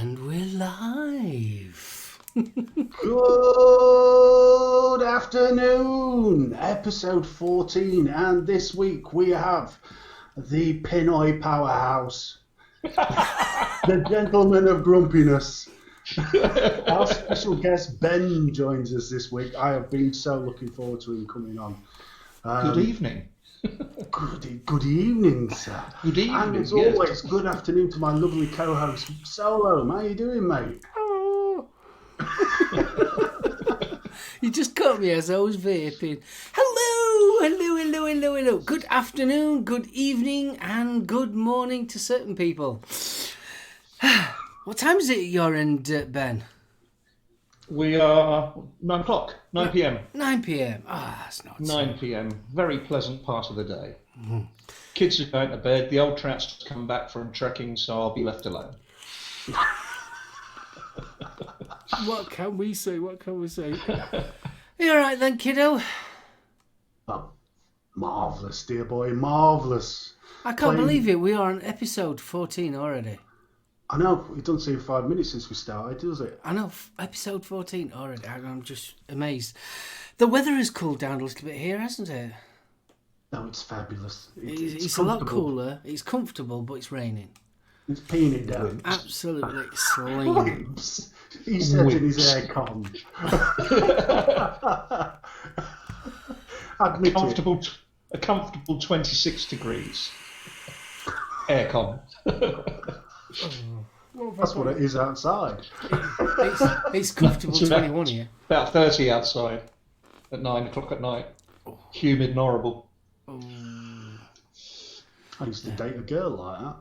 And we're live. Good afternoon, episode 14, and this week we have the Pinoy powerhouse, the gentleman of grumpiness. Our special guest Ben joins us this week. I have been so looking forward to him coming on. Good evening. Good evening, sir. Good evening. And as always, good afternoon to my lovely co-host, SoulOhm. How you doing, mate? Oh. You just caught me as I was vaping. Hello. Good afternoon, good evening, and good morning to certain people. What time is it at your end, Ben? We are 9 o'clock, 9 p.m. 9 p.m. Ah, that's not 9 p.m. Very pleasant part of the day. Mm-hmm. Kids are going to bed. The old trout's just come back from trekking, so I'll be left alone. What can we say? You all right then, kiddo? Oh, marvellous, dear boy, marvellous. I can't believe it. We are on episode 14 already. I know, it doesn't seem 5 minutes since we started, does it? I know, episode 14 already. I'm just amazed. The weather has cooled down a little bit here, hasn't it? No, it's fabulous. It's a lot cooler. It's comfortable, but it's raining. It's peeing it down. Absolutely slinging. He said in his aircon. Admit a comfortable 26 degrees. Aircon. That's what it is outside. It's comfortable 21 here. About 30 outside at 9 o'clock at night. Humid and horrible. I used to date a girl like that.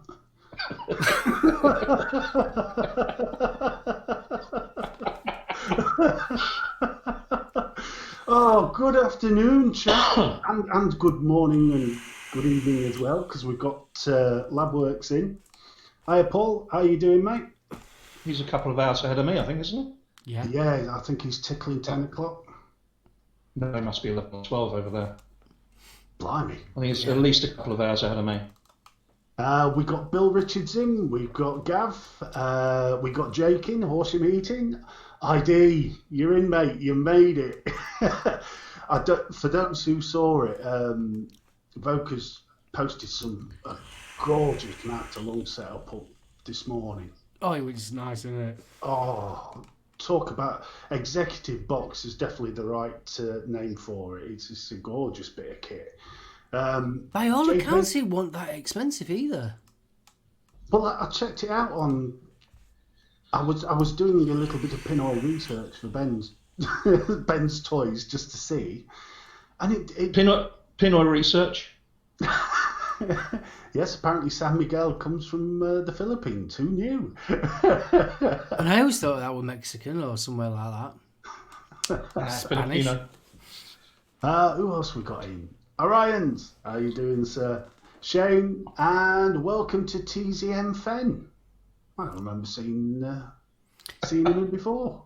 Oh, good afternoon, chap, and good morning and good evening as well, because we've got Labworks in. Hiya, Paul. How you doing, mate? He's a couple of hours ahead of me, I think, isn't he? Yeah, I think he's tickling 10 o'clock. No, it must be 11 or 12 over there. Blimey. I think it's at least a couple of hours ahead of me. We got Bill Richards in, we've got Gav, we got Jake in, Horsham Heating. ID, you're in, mate, you made it. For those who saw it, Voca's posted some gorgeous Matt along setup up this morning. Oh, it was nice, isn't it? Oh, talk about executive box is definitely the right name for it. It's just a gorgeous bit of kit. By all accounts, it wasn't that expensive either. Well, I checked it out on. I was doing a little bit of Pinoy research for Ben's toys just to see, and it Pinoy research. Yes, apparently San Miguel comes from the Philippines. Who knew? And I always thought that was Mexican or somewhere like that. Spanish. Who else we got in? Orions, how you doing, sir? Shane, and welcome to TZM Fen. I don't remember seeing him in before.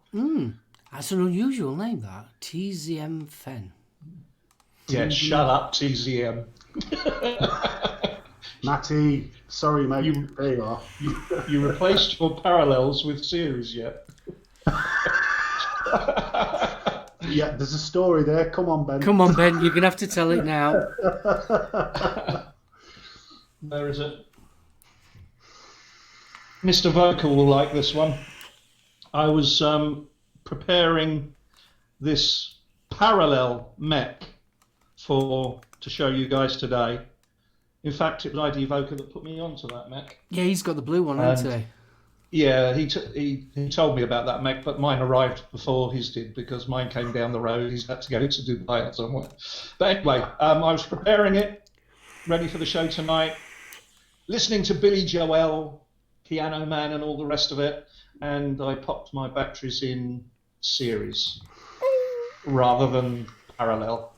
That's an unusual name, that. TZM Fen. Yeah, shut up, TZM. Matty, sorry, mate. There you are. You replaced your parallels with series yet? Yeah, there's a story there. Come on, Ben. Come on, Ben. You're going to have to tell it now. Where is it? Mr. Vocal will like this one. I was preparing this parallel mech to show you guys today. In fact, it was ID Vocal that put me onto that mech. Yeah, he's got the blue one, hasn't he? Yeah, he told me about that mech, but mine arrived before his did because mine came down the road. He's had to go to Dubai or somewhere. But anyway, I was preparing it, ready for the show tonight, listening to Billy Joel, Piano Man, and all the rest of it, and I popped my batteries in series rather than parallel,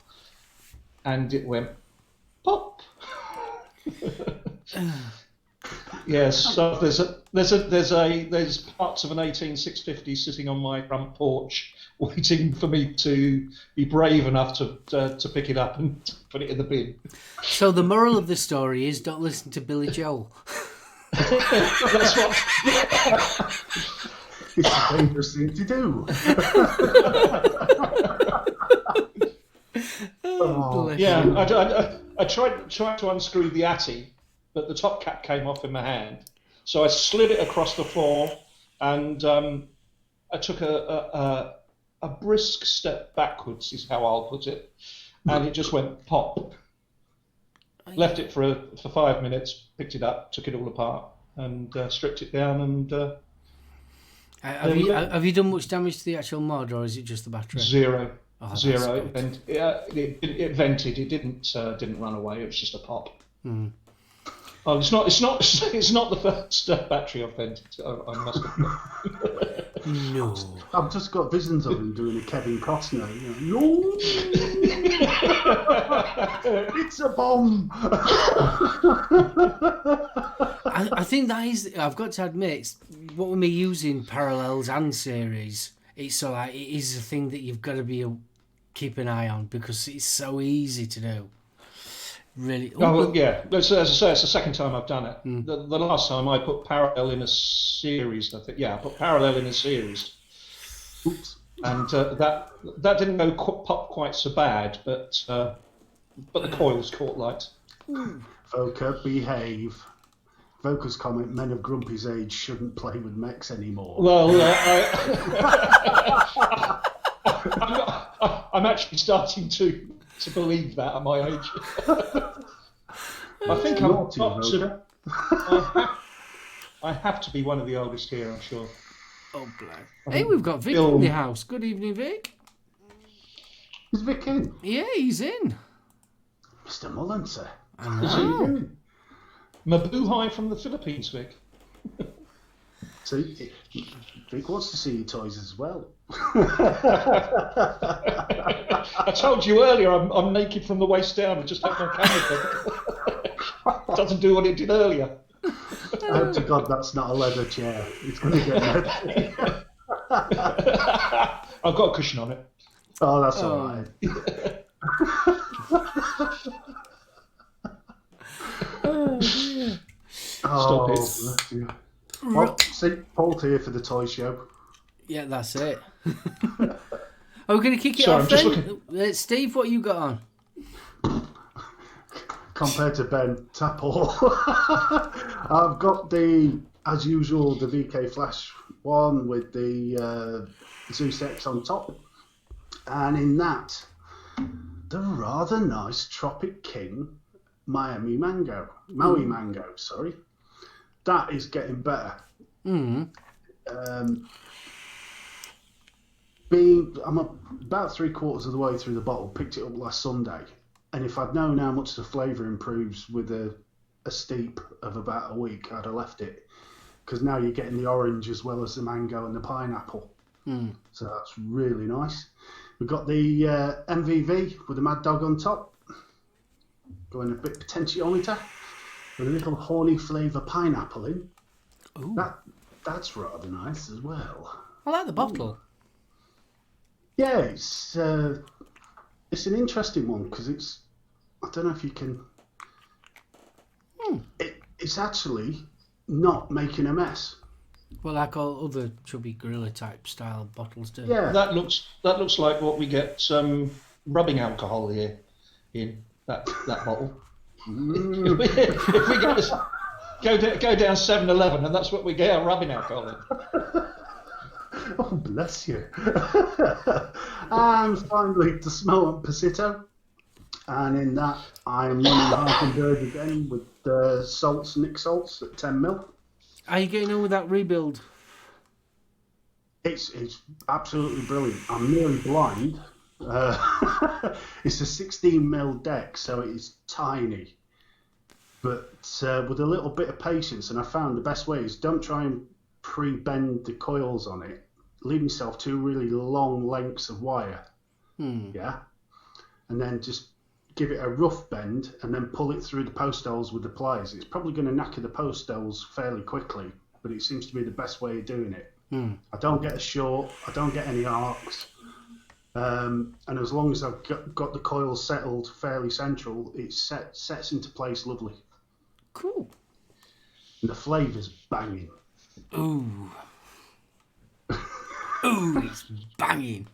and it went pop. Yes, so there's parts of an 18650 sitting on my front porch, waiting for me to be brave enough to pick it up and put it in the bin. So the moral of the story is don't listen to Billy Joel. That's what. It's a dangerous thing to do. Bless Yeah, you. I tried to unscrew the atty, but the top cap came off in my hand. So I slid it across the floor, and I took a brisk step backwards, is how I'll put it, and it just went pop. Left it for 5 minutes, picked it up, took it all apart, and stripped it down, and Have you done much damage to the actual mod, or is it just the battery? zero. Oh, that's Zero, good. and it vented. It didn't run away. It was just a pop. Mm. Oh, it's not the first battery I've vented. I must admit. No. I've just got visions of him doing a Kevin Costner. You know, no, it's a bomb. I think that is. I've got to admit, what with me using parallels and series, it's so like it is a thing that you've got to keep an eye on because it's so easy to do. Really. Oh, well, yeah. As I say, it's the second time I've done it. The last time I put parallel in a series. I think, yeah, I put parallel in a series. Oops. And that didn't go pop quite so bad, but the coils caught light. Voca, behave. Voca's comment: men of Grumpy's age shouldn't play with mechs anymore. Well, I'm actually starting to believe that at my age. I think I'm Naughty, not. Voca. I have to be one of the oldest here, I'm sure. Oh, black. Hey, we've got Vic in the house. Good evening, Vic. Is Vic in? Yeah, he's in. Mr. Mullen, sir. I How you know. doing? Mabuhay from the Philippines, Vic. See, Vic wants to see your toys as well. I told you earlier I'm naked from the waist down. I just have my camera. Doesn't do what it did earlier. I hope to God that's not a leather chair. It's going to get messy. I've got a cushion on it. Oh, that's all right. Oh, dear. Stop it. Bless you. Well, see, Paul's here for the toy show. Yeah, that's it. Are we going to kick it Sorry, off I'm just then? Steve, what you got on? Compared to Ben, tap all. I've got as usual, the VK Flash one with the Zeus X on top. And in that, the rather nice Tropic King Maui Mango, sorry. That is getting better. Mm. I'm about 3/4 of the way through the bottle. Picked it up last Sunday, and if I'd known how much the flavour improves with a steep of about a week, I'd have left it. Because now you're getting the orange as well as the mango and the pineapple. Mm. So that's really nice. We've got the MVV with the Mad Dog on top. Going a bit potentiometer with a little horny flavour pineapple in. Ooh. That's rather nice as well. I like the bottle. Yeah, it's an interesting one because I don't know if you can. It's actually not making a mess. Well, like all other chubby gorilla type style bottles do. Yeah, That looks like what we get rubbing alcohol here in that bottle. If we go down 7-Eleven and that's what we get, our rubbing alcohol in. Oh, bless you. And finally, the Smell and Pasito. And in that, I'm running Harkin Bird again with salts, Nick Salts at 10ml. How are you getting on with that rebuild? It's absolutely brilliant. I'm nearly blind. It's a 16mm deck, so it is tiny. But with a little bit of patience, and I found the best way is don't try and pre-bend the coils on it. Leave yourself 2 really long lengths of wire. Yeah? And then just give it a rough bend and then pull it through the post holes with the pliers. It's probably going to knacker the post holes fairly quickly, but it seems to be the best way of doing it. I don't get a short, I don't get any arcs. And as long as I've got the coil settled fairly central, it sets into place lovely. Cool. And the flavour's banging. Ooh. Ooh, it's banging.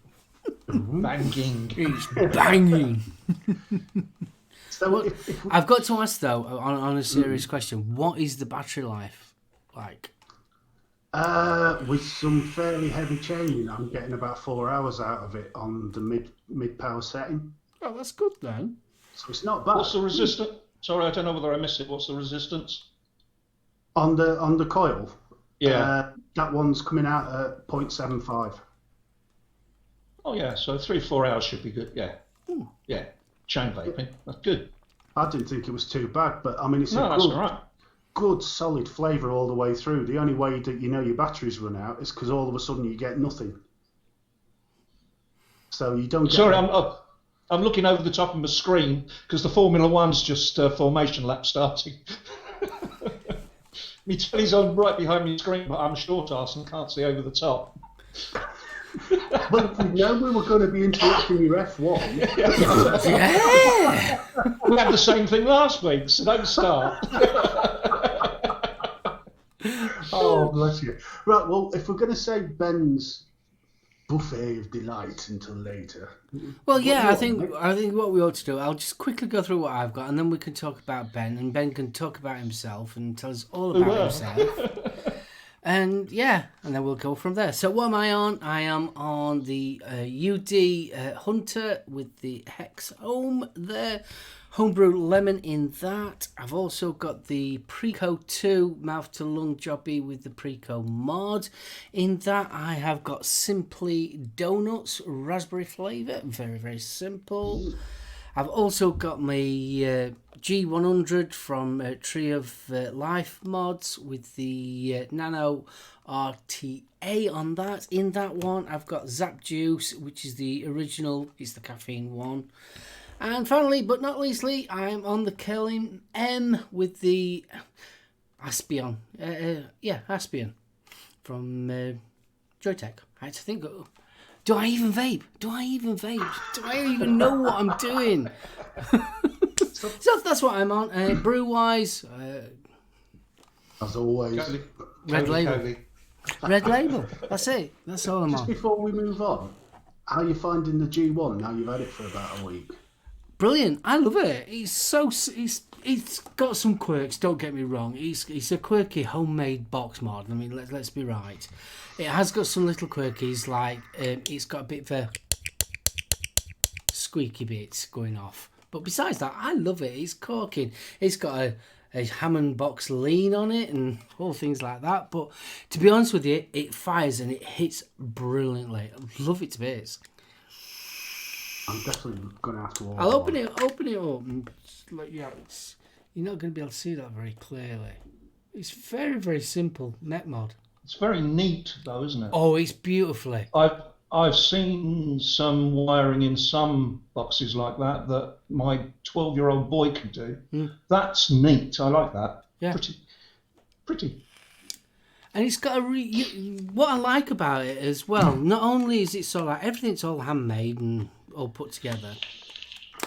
Banging. It's banging. So I've got to ask, though, on a serious question, what is the battery life like? with some fairly heavy chaining, I'm getting about 4 hours out of it on the mid power setting. Oh, that's good, then. So it's not bad. What's the resistance? Sorry, I don't know whether I missed it. What's the resistance? On the coil? Yeah. That one's coming out at 0.75. Oh, yeah. So 3-4 hours should be good. Yeah. Yeah. Chain vaping. That's good. I didn't think it was too bad, but I mean, it's No, that's all right. good solid flavour all the way through. The only way that you know your battery's run out is because all of a sudden you get nothing. So you don't get... Sorry, I'm looking over the top of my screen because the Formula One's just formation lap starting. My telly's on right behind me screen, but I'm short ass and can't see over the top. Well, if we know we were going to be interrupting your F1. Yeah! We had the same thing last week, so don't start. Oh, bless you. Right, well, if we're going to say Ben's buffet of delight until later. Well, yeah, I think what we ought to do, I'll just quickly go through what I've got, and then we can talk about Ben, and Ben can talk about himself and tell us all about himself. And yeah, and then we'll go from there. So what am I on? I am on the UD Hunter with the SoulOhm there. Homebrew lemon in that. I've also got the Preco 2 mouth to lung jobby with the Preco mod. In that I have got Simply Donuts raspberry flavour. Very, very simple. I've also got my G100 from Tree of Life mods with the Nano RTA on that. In that one I've got Zap Juice, which is the original, it's the caffeine one. And finally, but not leastly, I'm on the Curling M with the Aspion. Aspion from Joytech. I had to think, do I even vape? Do I even know what I'm doing? So that's what I'm on. Brew-wise, as always, Red Label. Red Label. That's it. That's all I'm on. Just before we move on, how are you finding the G1 now you've had it for about a week? Brilliant. I love it. It's got some quirks, don't get me wrong. It's a quirky homemade box mod. I mean, let's be right. It has got some little quirkies, like it's got a bit of a squeaky bits going off. But besides that, I love it. It's corking. It's got a Hammond box lean on it and all things like that. But to be honest with you, it fires and it hits brilliantly. I love it to bits. I'm definitely going to have to order I'll open one. it up and you're not going to be able to see that very clearly. It's very, very simple net mod. It's very neat, though, isn't it? Oh, it's beautifully. I've seen some wiring in some boxes like that my 12-year-old boy could do. That's neat. I like that. Yeah. Pretty. And it's got what I like about it as well. Not only is it so like everything's all handmade and all put together.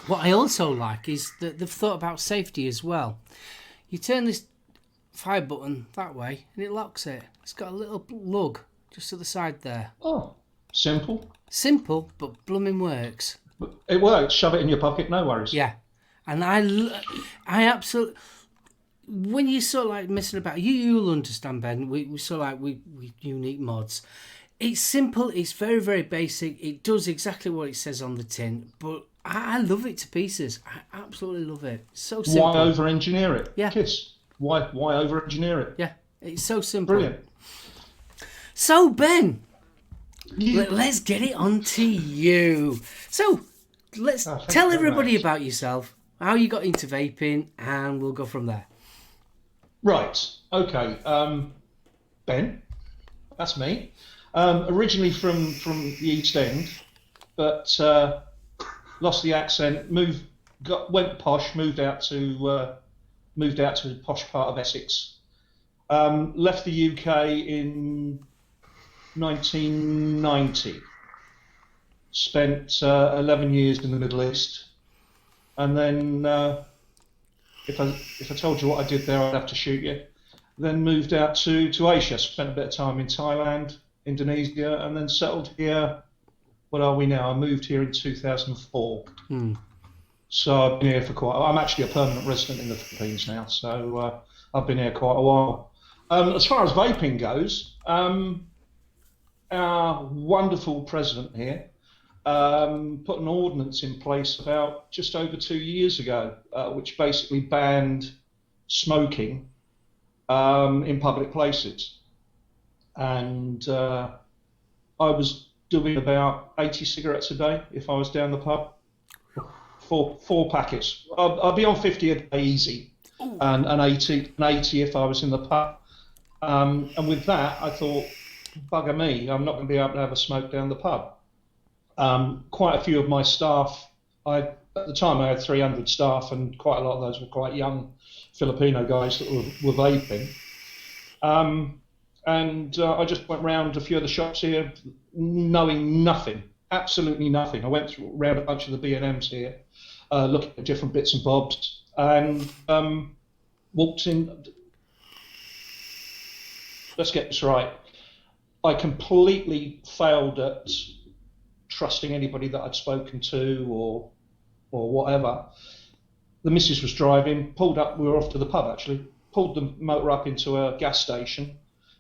What I also like is that they've thought about safety as well. You turn this fire button that way and it locks it. It's got a little lug just to the side there. Oh, simple. Simple, but blooming works. But it works. Shove it in your pocket, no worries. Yeah. And I absolutely... When you're sort of like messing about, you'll understand, Ben. We sort of like we unique mods. It's simple. It's very, very basic. It does exactly what it says on the tin. But I love it to pieces. I absolutely love it. So simple. Why over-engineer it? Yeah. Kiss. Why over-engineer it? Yeah. It's so simple. Brilliant. So, Ben, let's get it on to you. So, let's tell everybody about yourself, how you got into vaping, and we'll go from there. Right. Okay. Ben, that's me. Originally from the East End, but lost the accent. Went posh. Moved out to the posh part of Essex. Left the UK in 1990. Spent 11 years in the Middle East, and then if I told you what I did there, I'd have to shoot you. then moved out to Asia, spent a bit of time in Thailand, Indonesia, and then settled here. What are we now? I moved here in 2004. So I've been here for quite a while. I'm actually a permanent resident in the Philippines now, so I've been here quite a while. As far as vaping goes, our wonderful president here put an ordinance in place about just over 2 years ago, which basically banned smoking in public places. And I was doing about 80 cigarettes a day if I was down the pub. Four packets. I'd be on 50 a day easy, and 80 if I was in the pub. And with that, I thought, bugger me, I'm not going to be able to have a smoke down the pub. Quite a few of my staff, at the time I had 300 staff, and quite a lot of those were quite young Filipino guys that were vaping. And I just went round a few of the shops here, knowing nothing, absolutely nothing. I went around a bunch of the B&Ms here, looking at different bits and bobs, and walked in. Let's get this right. I completely failed at trusting anybody that I'd spoken to or whatever. The missus was driving, pulled up. We were off to the pub actually. Pulled the motor up into a gas station,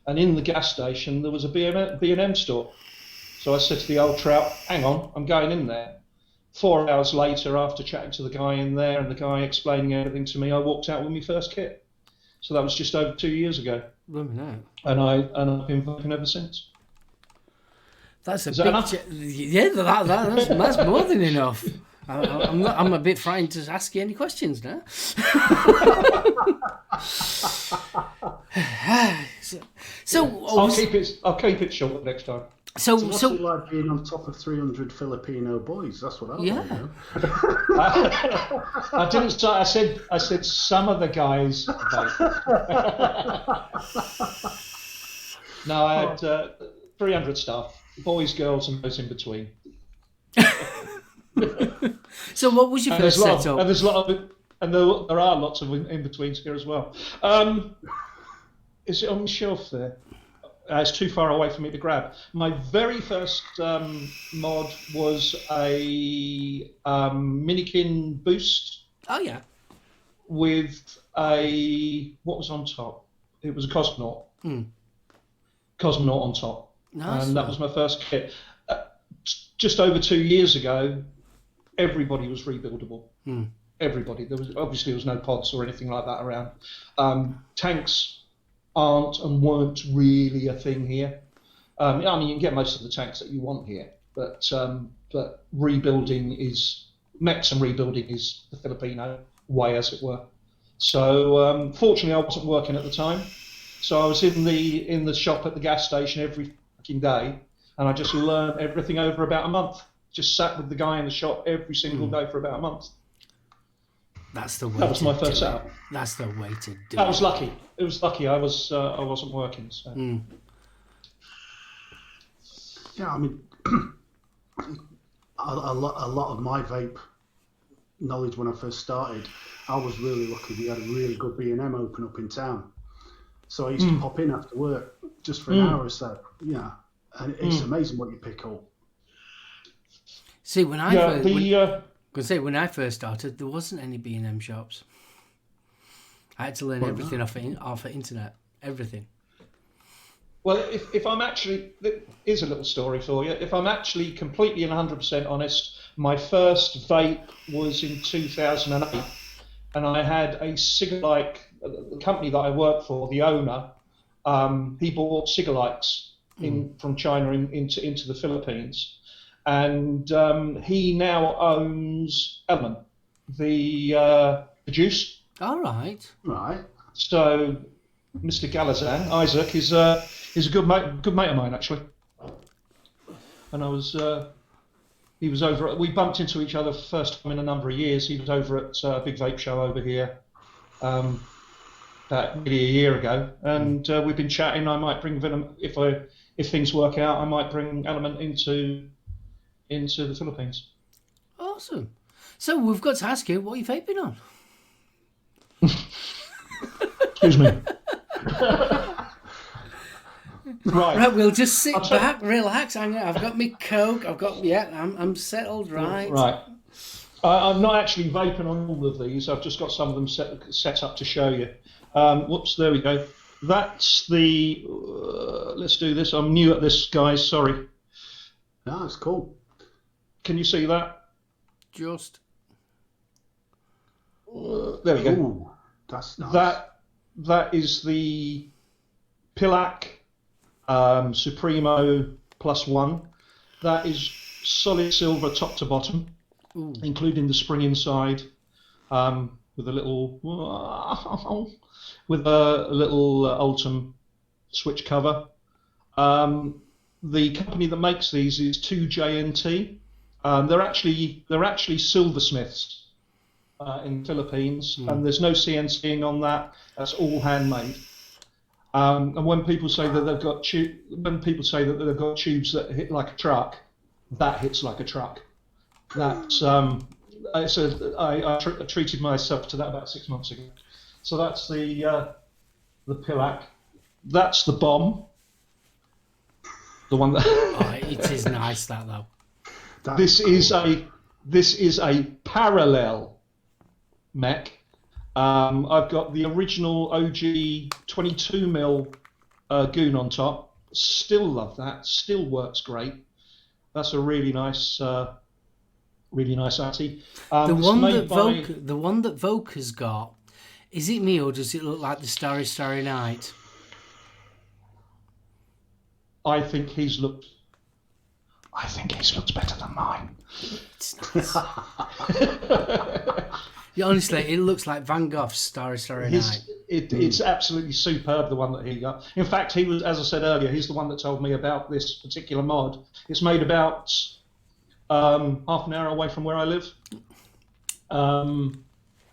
and in the gas station there was a B&M store. So I said to the old trout, "Hang on, I'm going in there." 4 hours later, after chatting to the guy in there and the guy explaining everything to me, I walked out with my first kit. So that was just over 2 years ago. And I've been vaping ever since. That's a Is big that enough? Yeah, that's more than enough. I'm a bit frightened to ask you any questions now. So I'll keep it short next time. So what's it like being on top of 300 Filipino boys? That's what I want to know. I didn't start. I said some of the guys vape. No, I had 300 staff, boys, girls, and those in between. So what was your first setup? And there's a lot of, and there are lots of in betweens here as well. Is it on the shelf there? It's too far away for me to grab. My very first mod was a Minikin Boost. Oh yeah. With what was on top? It was a Cosmonaut. Cosmonaut on top. Nice. And that was my first kit. Just over 2 years ago, everybody was rebuildable. Everybody. There was no pods or anything like that around. Tanks aren't and weren't really a thing here. I mean, you can get most of the tanks that you want here, but rebuilding is mechs and rebuilding is the Filipino way, as it were. So fortunately, I wasn't working at the time, so I was in the shop at the gas station every fucking day, and I just learned everything over about a month. Just sat with the guy in the shop every single day for about a month. That's the way. That was my first setup. That's the way to do it. That was lucky. It was lucky. I wasn't working. So. Yeah, I mean, a lot of my vape knowledge when I first started, I was really lucky. We had a really good B&M open up in town, so I used to pop in after work just for an hour or so. Yeah, and it's amazing what you pick up. See, when I first started, there wasn't any B&M shops. I had to learn everything off the internet. Everything. Well, if I'm actually, here's a little story for you. If I'm actually completely and 100% honest, my first vape was in 2008, and I had a Cigalike, the company that I work for, the owner, he bought Cigalikes from China into the Philippines. And he now owns Element, the juice. All right. Right. So Mr. Galazan, Isaac, is a good mate of mine actually. And he was over. We bumped into each other for the first time in a number of years. He was over at a big vape show over here about nearly a year ago, and we've been chatting. I might bring Venom if things work out. I might bring Element into the Philippines. Awesome. So we've got to ask you, what are you vaping on? Excuse me. Right, we'll just sit back, relax. I've got my Coke. I'm settled. Right. Right. I'm not actually vaping on all of these. I've just got some of them set up to show you. Whoops, there we go. That's the. Let's do this. I'm new at this, guys. Sorry. No, that's cool. Can you see that? Just. There we go. Ooh, that's nice. That is the Pillac Supremo +1. That is solid silver top to bottom, including the spring inside, with a little Ultim switch cover. The company that makes these is 2JNT. They're actually silversmiths in the Philippines, and there's no CNCing on that. That's all handmade. And when people say that they've got tubes that hit like a truck, that hits like a truck. That's I treated myself to that about 6 months ago. So that's the Pillac. That's the bomb. The one that. It is nice that though. This is a parallel mech. I've got the original OG 22mm goon on top. Still love that. Still works great. That's a really nice Atty. The one that Voker's got, is it me or does it look like the Starry Starry Night? I think he's looked better than mine. It's nice. Yeah, honestly, it looks like Van Gogh's Starry Starry Night. It's absolutely superb, the one that he got. In fact, he was, as I said earlier, he's the one that told me about this particular mod. It's made about half an hour away from where I live,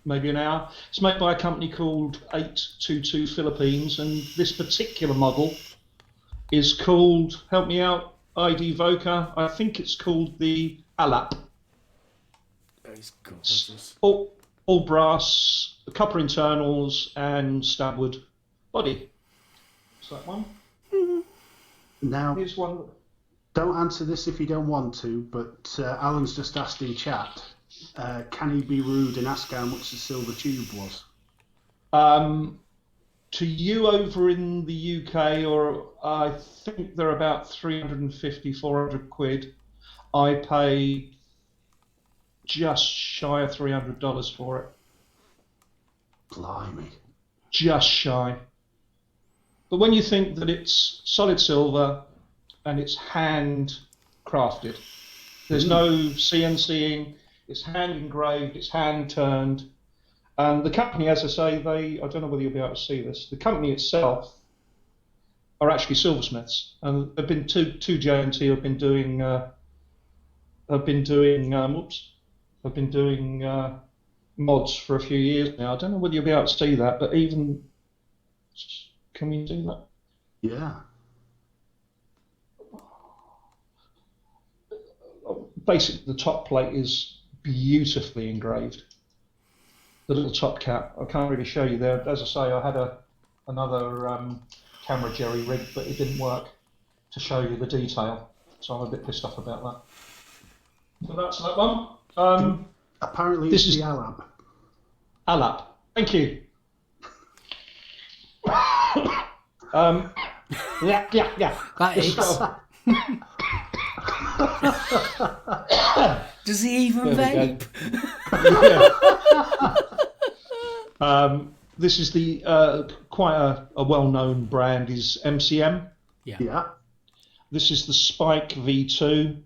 maybe an hour. It's made by a company called 822 Philippines, and this particular model is called, help me out, ID Voca, I think it's called the Alap. It's gorgeous. All brass, copper internals, and stabwood body. Is that one? Now, here's one. Don't answer this if you don't want to, but Alan's just asked in chat, can he be rude and ask how much the silver tube was? To you over in the UK, or I think they're about 350, 400 quid. I pay just shy of $300 for it. Blimey. Just shy. But when you think that it's solid silver and it's hand crafted, there's no CNCing, it's hand engraved, it's hand turned. And the company, as I say, I don't know whether you'll be able to see this, the company itself are actually silversmiths. And they've been 2JNT have been doing mods for a few years now. I don't know whether you'll be able to see that, but even, can we do that? Yeah. Basically, the top plate is beautifully engraved. The little top cap, I can't really show you there. As I say, I had another camera jerry rig, but it didn't work to show you the detail. So I'm a bit pissed off about that. So that's that one. Apparently this it's is the Alab. Alap. Thank you. Yeah. That is. Does he even vape? This is the quite a well-known brand is MCM. Yeah. This is the Spike V2,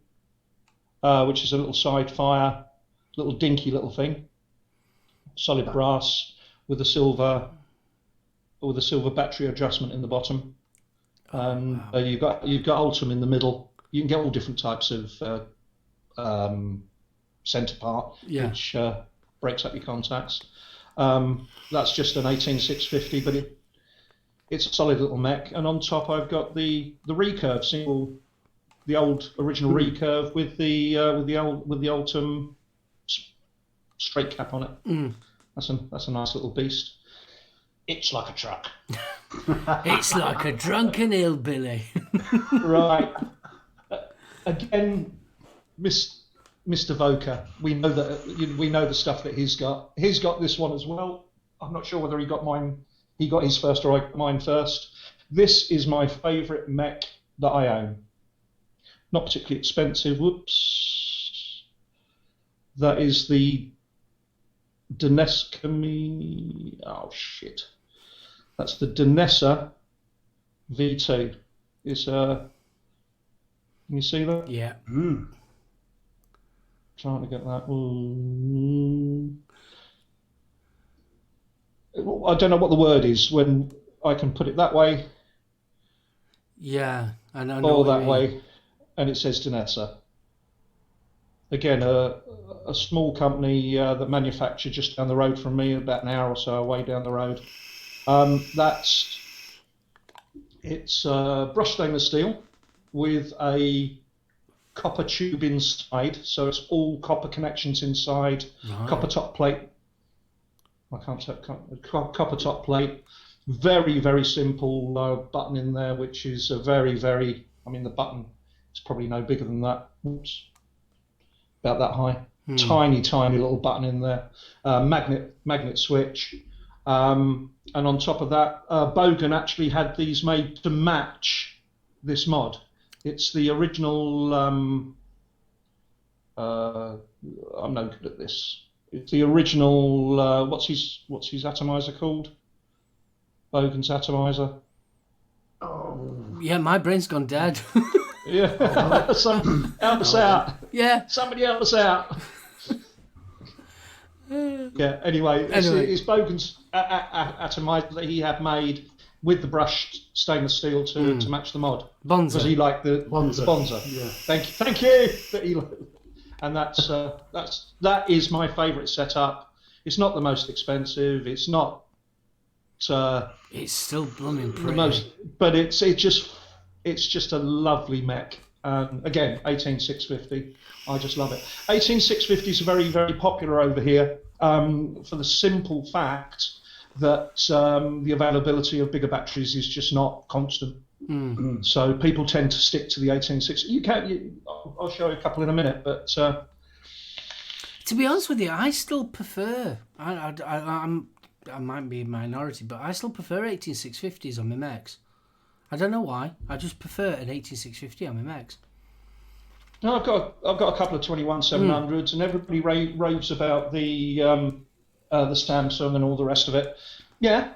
which is a little side fire, little dinky little thing, solid brass with a silver battery adjustment in the bottom. You've got Ultim in the middle. You can get all different types of centre part, which breaks up your contacts. That's just an 18650, but it's a solid little mech. And on top, I've got the recurve single, the old original recurve with the Ultim straight cap on it. That's a nice little beast. it's like a truck. It's like a drunken hillbilly. Right. Again, Mr. Voker, we know the stuff that he's got. He's got this one as well. I'm not sure whether he got mine. He got his first or I got mine first. This is my favourite mech that I own. Not particularly expensive. Whoops. That is the Dinescami. Oh shit. That's the Dinesa V2. It's can you see that? Yeah. Trying to get that. Ooh. I don't know what the word is when I can put it that way. Yeah, I know. Or that way, and it says Dinesa. Again, a small company that manufacture just down the road from me, about an hour or so away down the road. It's brushed stainless steel with a copper tube inside, so it's all copper connections inside, Right. copper top plate. I can't say copper top plate. Very, very simple button in there, which is a very, very. I mean, the button is probably no bigger than that. Oops, about that high. Tiny, tiny little button in there. Magnet switch. And on top of that, Bogan actually had these made to match this mod. It's the original. I'm no good at this. It's the original. What's his atomizer called? Bogan's atomizer. Oh. Yeah, my brain's gone dead. Yeah. Help us out. Yeah. Somebody help us out. Yeah. Anyway, it's Bogan's atomizer that he had made with the brushed stainless steel to match the mod. Bonza. Because he liked the Bonza. Yeah. Thank you. And that is my favourite setup. It's not the most expensive. It's not. It's still blooming pretty. The most, but it's just a lovely mech. Again, 18650. I just love it. 18650s are very, very popular over here for the simple fact that the availability of bigger batteries is just not constant. So people tend to stick to the 186. I'll show you a couple in a minute, but to be honest with you, I still prefer. I might be a minority, but I still prefer 18650s on my mechs. I don't know why. I just prefer an 18650 on my mechs. No, I've got a couple of 21700s, and everybody raves about the Samsung and all the rest of it. Yeah,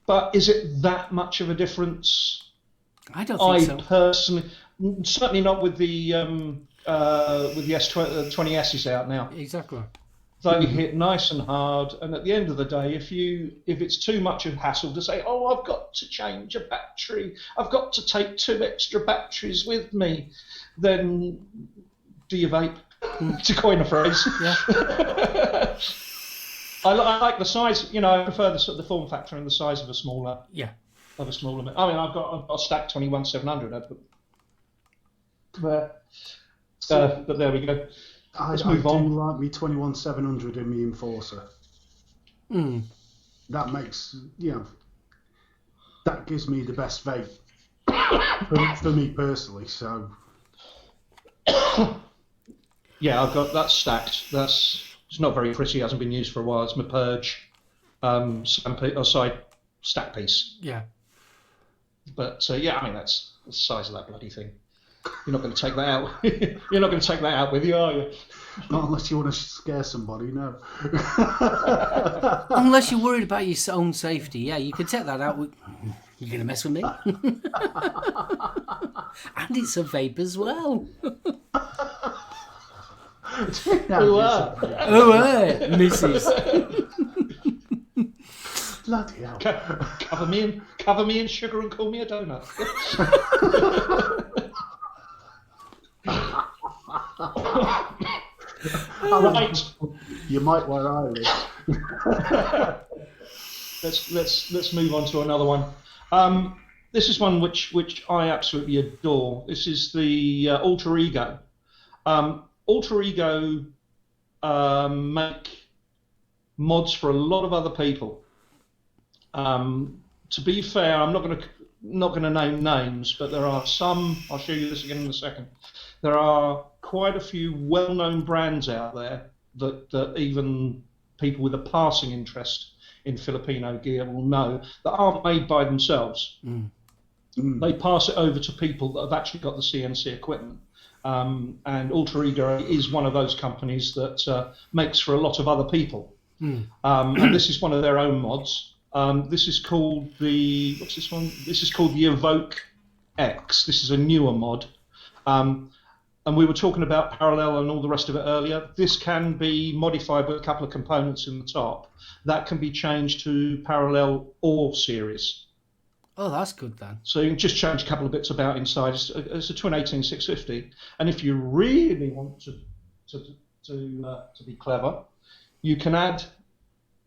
but is it that much of a difference? I don't think so. I personally, certainly not with the S20S's out now. Exactly. They hit nice and hard, and at the end of the day, if it's too much of a hassle to say, oh, I've got to change a battery, I've got to take 2 extra batteries with me, then do you vape? To coin a phrase. Yeah. I like the size. I prefer the form factor and the size of a smaller. Yeah. Of a smaller. I mean, I've got a stacked 21700. But there we go. Let's move on. I do like me 21700 in me Enforcer. That makes, that gives me the best vape for me personally. So yeah, I've got that stacked. It's not very pretty. It hasn't been used for a while. It's my Purge stack piece. Yeah. But yeah, I mean that's the size of that bloody thing. You're not going to take that out. You're not going to take that out with you, are you? Not unless you want to scare somebody, no. Unless you're worried about your own safety, yeah, you could take that out. You're going to mess with me? And it's a vape as well. Oh, hey, missus. Bloody hell. Cover me in sugar and call me a donut. Right. You might where I live. Let's move on to another one. This is one which I absolutely adore. This is the Alter Ego. Alter Ego make mods for a lot of other people. To be fair, I'm not going to name names, but there are some. I'll show you this again in a second. There are quite a few well-known brands out there that even people with a passing interest in Filipino gear will know that aren't made by themselves. They pass it over to people that have actually got the CNC equipment. And Alter Ego is one of those companies that makes for a lot of other people. And this is one of their own mods. This is called what's this one? This is called the Evoke X. This is a newer mod. And we were talking about parallel and all the rest of it earlier. This can be modified with a couple of components in the top. That can be changed to parallel or series. Oh, that's good then. So you can just change a couple of bits about inside. It's a twin 18650, and if you really want to be clever, you can add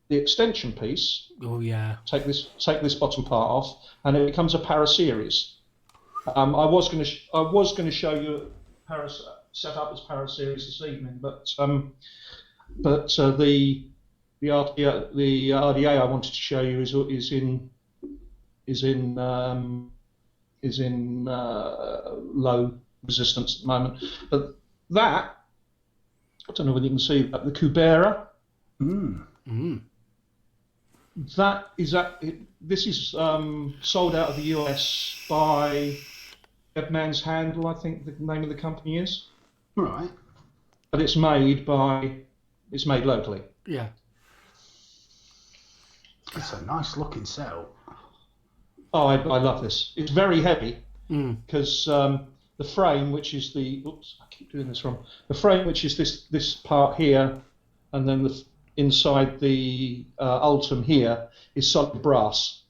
the extension piece. Oh yeah. Take this bottom part off, and it becomes a para series. I was going to show you set up as para series this evening, but the RDA I wanted to show you is in low resistance at the moment. But that, I don't know whether you can see that, the Kubera. This is sold out of the US by Deadman's Handle, I think the name of the company is. Right. But it's made locally. Yeah. It's a nice looking setup. Oh, I love this. It's very heavy because the frame, which is I keep doing this wrong. The frame, which is this part here, and then inside the Ultim here, is solid brass.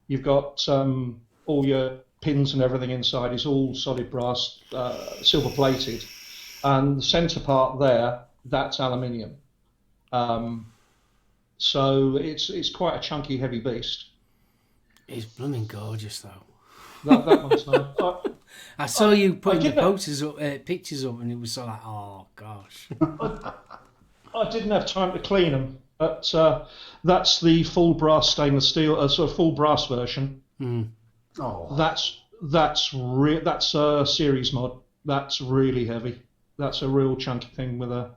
You've got all your pins and everything inside is all solid brass, silver plated, and the centre part there, that's aluminium. So it's quite a chunky, heavy beast. It's blooming gorgeous though. That one's nice. I saw you putting the pictures up, and it was so like, oh gosh. I didn't have time to clean them, but that's the full brass stainless steel, sort of full brass version. Oh, that's a series mod. That's really heavy. That's a real chunky thing with the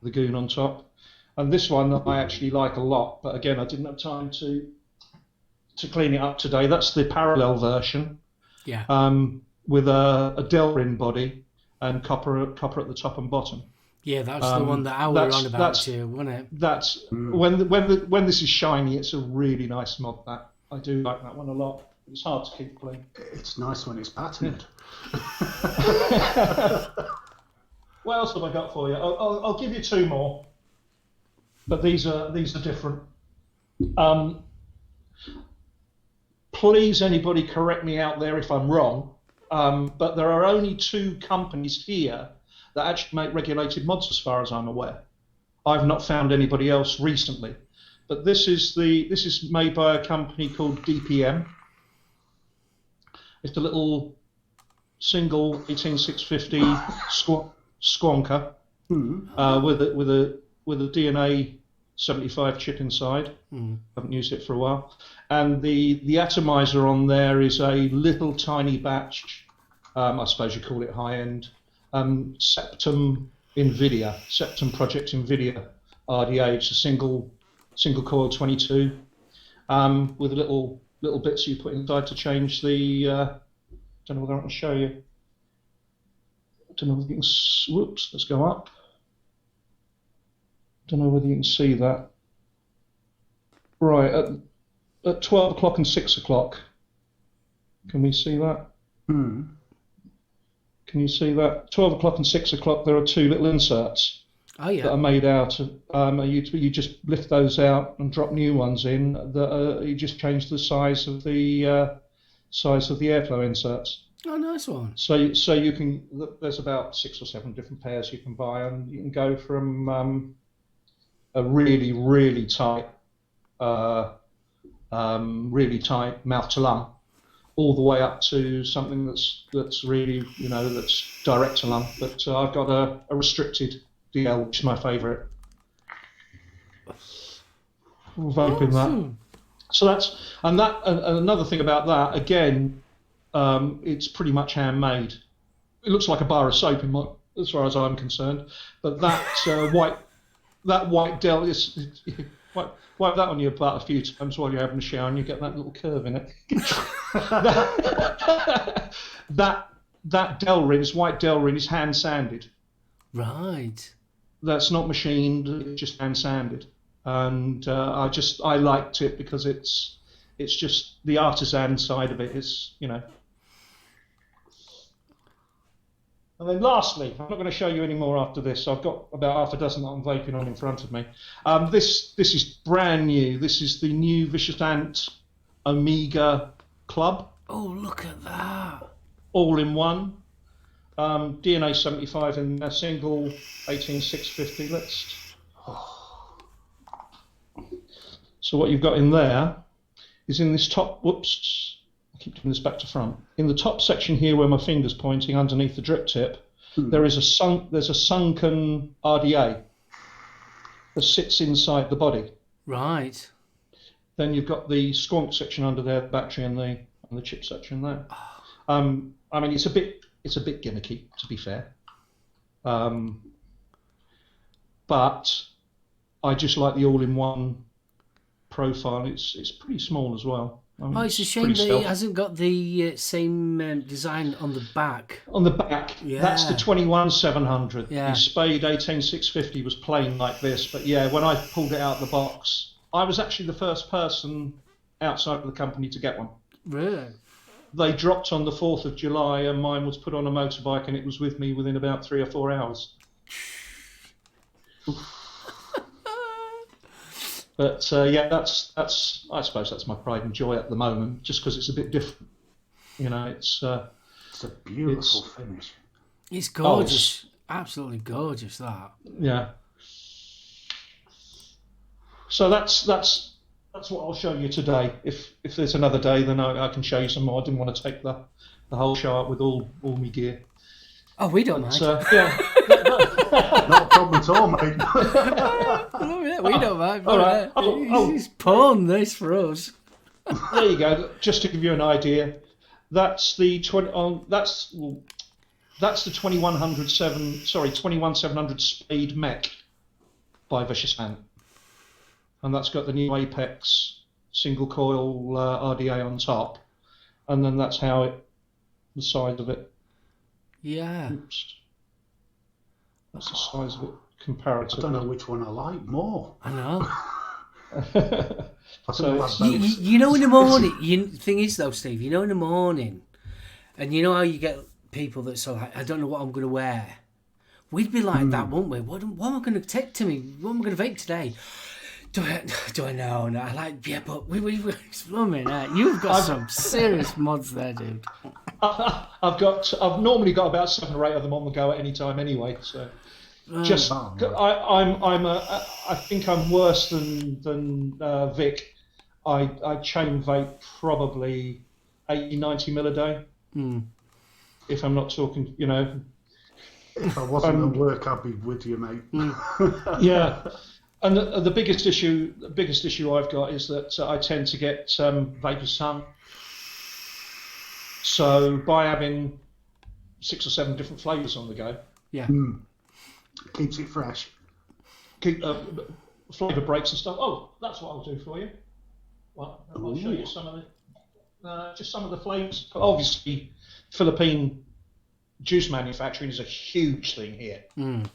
goon on top. And this one I actually like a lot, but again I didn't have time to clean it up today. That's the parallel version. Yeah. With a Delrin body and copper at the top and bottom. Yeah, that's the one that I were on about too, wasn't it? That's when this is shiny, it's a really nice mod. That I do like that one a lot. It's hard to keep clean. it's nice when it's patterned. What else have I got for you? I'll give you two more, but these are different. Please, anybody correct me out there if I'm wrong, but there are only two companies here that actually make regulated mods as far as I'm aware. I've not found anybody else recently. But this is made by a company called DPM. It's a little single 18650 squonker with a DNA 75 chip inside. Haven't used it for a while. And the atomizer on there is a little tiny batch. I suppose you call it high end. Septum Project NVIDIA RDA. It's a single coil 22 with little bits you put inside to change the. Don't know whether I can show you. Don't know whether you can. Whoops, let's go up. Don't know whether you can see that. Right at 12 o'clock and 6 o'clock. Can we see that? Can you see that? 12 o'clock and 6 o'clock, there are two little inserts that are made out. You just lift those out and drop new ones in. You just change the size of the airflow inserts. Oh, nice one. So you can. There's about 6 or 7 different pairs you can buy, and you can go from a really tight mouth to lung, all the way up to something that's really, that's direct to lung. But I've got a restricted DL, which is my favourite. Vaping that. So and another thing about that, again, it's pretty much handmade. It looks like a bar of soap as far as I'm concerned, but that white Del is wipe that on your butt a few times while you're having a shower, and you get that little curve in it. that white Del ring is hand sanded. Right. That's not machined; it's just hand sanded. And I liked it because it's just the artisan side of it is, you know. And then lastly, I'm not going to show you any more after this. I've got about half a dozen that I'm vaping on in front of me. This is brand new. This is the new Vicious Ant Omega Club. Oh, look at that. All in one. DNA 75 in a single, 18650. So what you've got in there is in this top, whoops, I keep doing this back to front. In the top section here where my finger's pointing underneath the drip tip, there's a sunken RDA that sits inside the body. Right. Then you've got the squonk section under there, the battery and the chip section there. I mean, it's a bit gimmicky, to be fair. But I just like the all-in-one profile. It's pretty small as well. I mean, it's a shame that it hasn't got the same design on the back. On the back, yeah. That's the 21700. Yeah. The Spade 18650 was plain like this, but yeah, when I pulled it out of the box, I was actually the first person outside of the company to get one. Really? They dropped on the 4th of July, and mine was put on a motorbike, and it was with me within about 3 or 4 hours. But yeah, that's I suppose that's my pride and joy at the moment, just because it's a bit different. You know, it's a beautiful finish. It's gorgeous, absolutely gorgeous. That. Yeah. So that's what I'll show you today. If there's another day, then I can show you some more. I didn't want to take the whole show up with all my gear. Oh, we don't mind. Yeah. Not a problem at all, mate. We don't mind. All right. He's pawned this for us. There you go. Just to give you an idea, that's the 21700 Spade Mech by Vicious Ant, and that's got the new Apex single coil RDA on top, and then that's how the size of it. Yeah. Oops. That's the size of it comparatively. I don't know which one I like more. I know. So you know, in the morning, thing is though, Steve, you know, in the morning, and you know how you get people that sort of like, I don't know what I'm going to wear. We'd be like that, wouldn't we? What am I going to take to me? What am I going to vape today? Do I know? No, I like, yeah, but we slumming. You've got some serious mods there, dude. I've normally got about 7 or 8 of them on the go at any time anyway. So I think I'm worse than Vic. I chain vape probably 80, 90 mil a day. If I'm not talking, you know. If I wasn't at work, I'd be with you, mate. Yeah. And the biggest issue I've got is that I tend to get vapor sun. So by having 6 or 7 different flavours on the go, keeps it fresh. Keep flavour breaks and stuff. Oh, that's what I'll do for you. Well, I'll show you some of just some of the flavours. Obviously, Philippine juice manufacturing is a huge thing here, and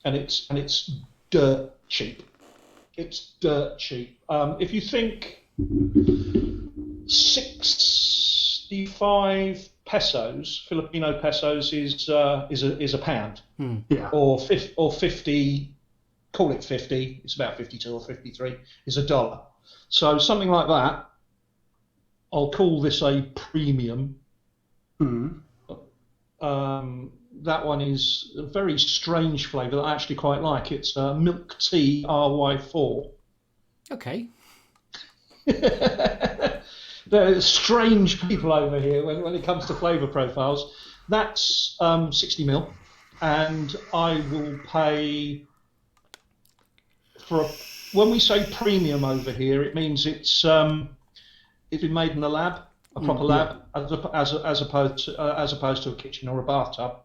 it's dirt cheap. It's dirt cheap. If you think 65 pesos, Filipino pesos is a pound. Yeah. Or 50, call it 50. It's about 52 or 53. Is $1. So something like that. I'll call this a premium. That one is a very strange flavour that I actually quite like. It's milk tea RY4. Okay. There are strange people over here when it comes to flavour profiles. That's 60 mil, and I will pay for when we say premium over here, it means it's been made in a lab, a proper lab, as opposed to a kitchen or a bathtub,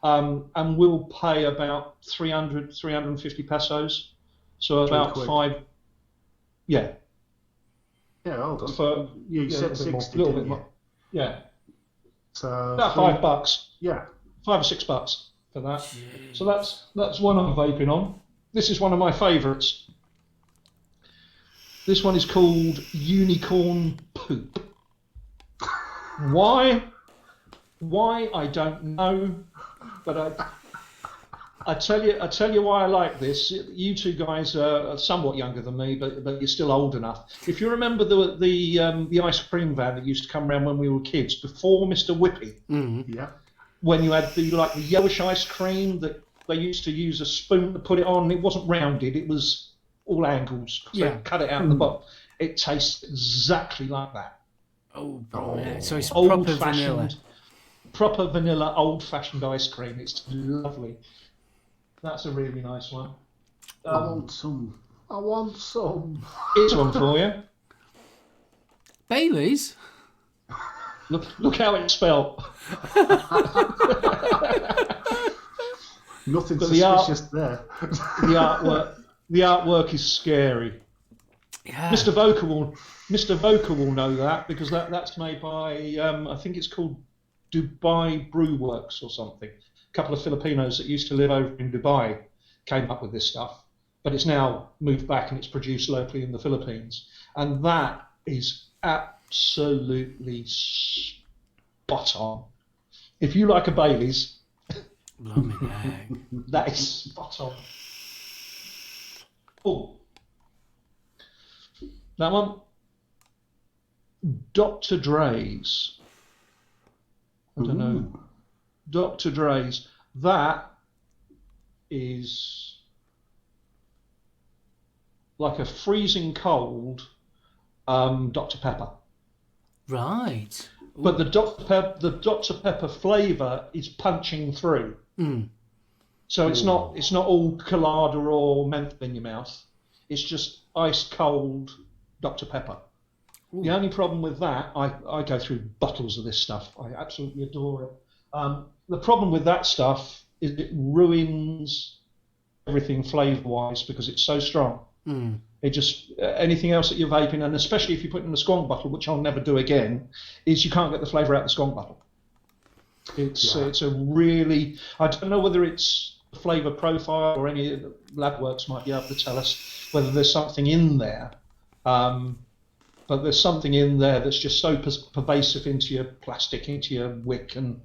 and we'll pay about 350 pesos, so about £5. Yeah. Yeah, hold on. You said 60, a little didn't bit you? more. Yeah. So About $5. Yeah. $5 or $6 for that. Jeez. So that's one I'm vaping on. This is one of my favourites. This one is called Unicorn Poop. Why? I don't know, but I tell you why I like this. You two guys are somewhat younger than me, but you're still old enough. If you remember the ice cream van that used to come around when we were kids, before Mr. Whippy, yeah, when you had the yellowish ice cream that they used to use a spoon to put it on, it wasn't rounded, it was all angles. So they cut it out of the bottom. It tastes exactly like that. Oh, so it's proper vanilla. Proper vanilla, old-fashioned ice cream. It's lovely. That's a really nice one. I want some. Here's one for you. Bailey's? Look how it's spelled. Nothing suspicious there. The artwork is scary. Yeah. Mr. Vocal will know that, because that's made by I think it's called Dubai Brew Works or something. A couple of Filipinos that used to live over in Dubai came up with this stuff, but it's now moved back and it's produced locally in the Philippines, and that is absolutely spot on. If you like a Bailey's, that is spot on. Oh, that one, Dr. Dre's. I don't know. Dr. Dre's. That is like a freezing cold Dr. Pepper. Right. Ooh. But the Dr. Pepper flavour is punching through. So it's not all colada or menthol in your mouth. It's just ice cold Dr. Pepper. Ooh. The only problem with that, I go through bottles of this stuff. I absolutely adore it. The problem with that stuff is it ruins everything flavour-wise because it's so strong. It just, anything else that you're vaping, and especially if you put it in a skunk bottle, which I'll never do again, is you can't get the flavour out of the skunk bottle. It's a really, I don't know whether it's flavour profile or any of the lab works might be able to tell us whether there's something in there. But there's something in there that's just so pervasive into your plastic, into your wick, and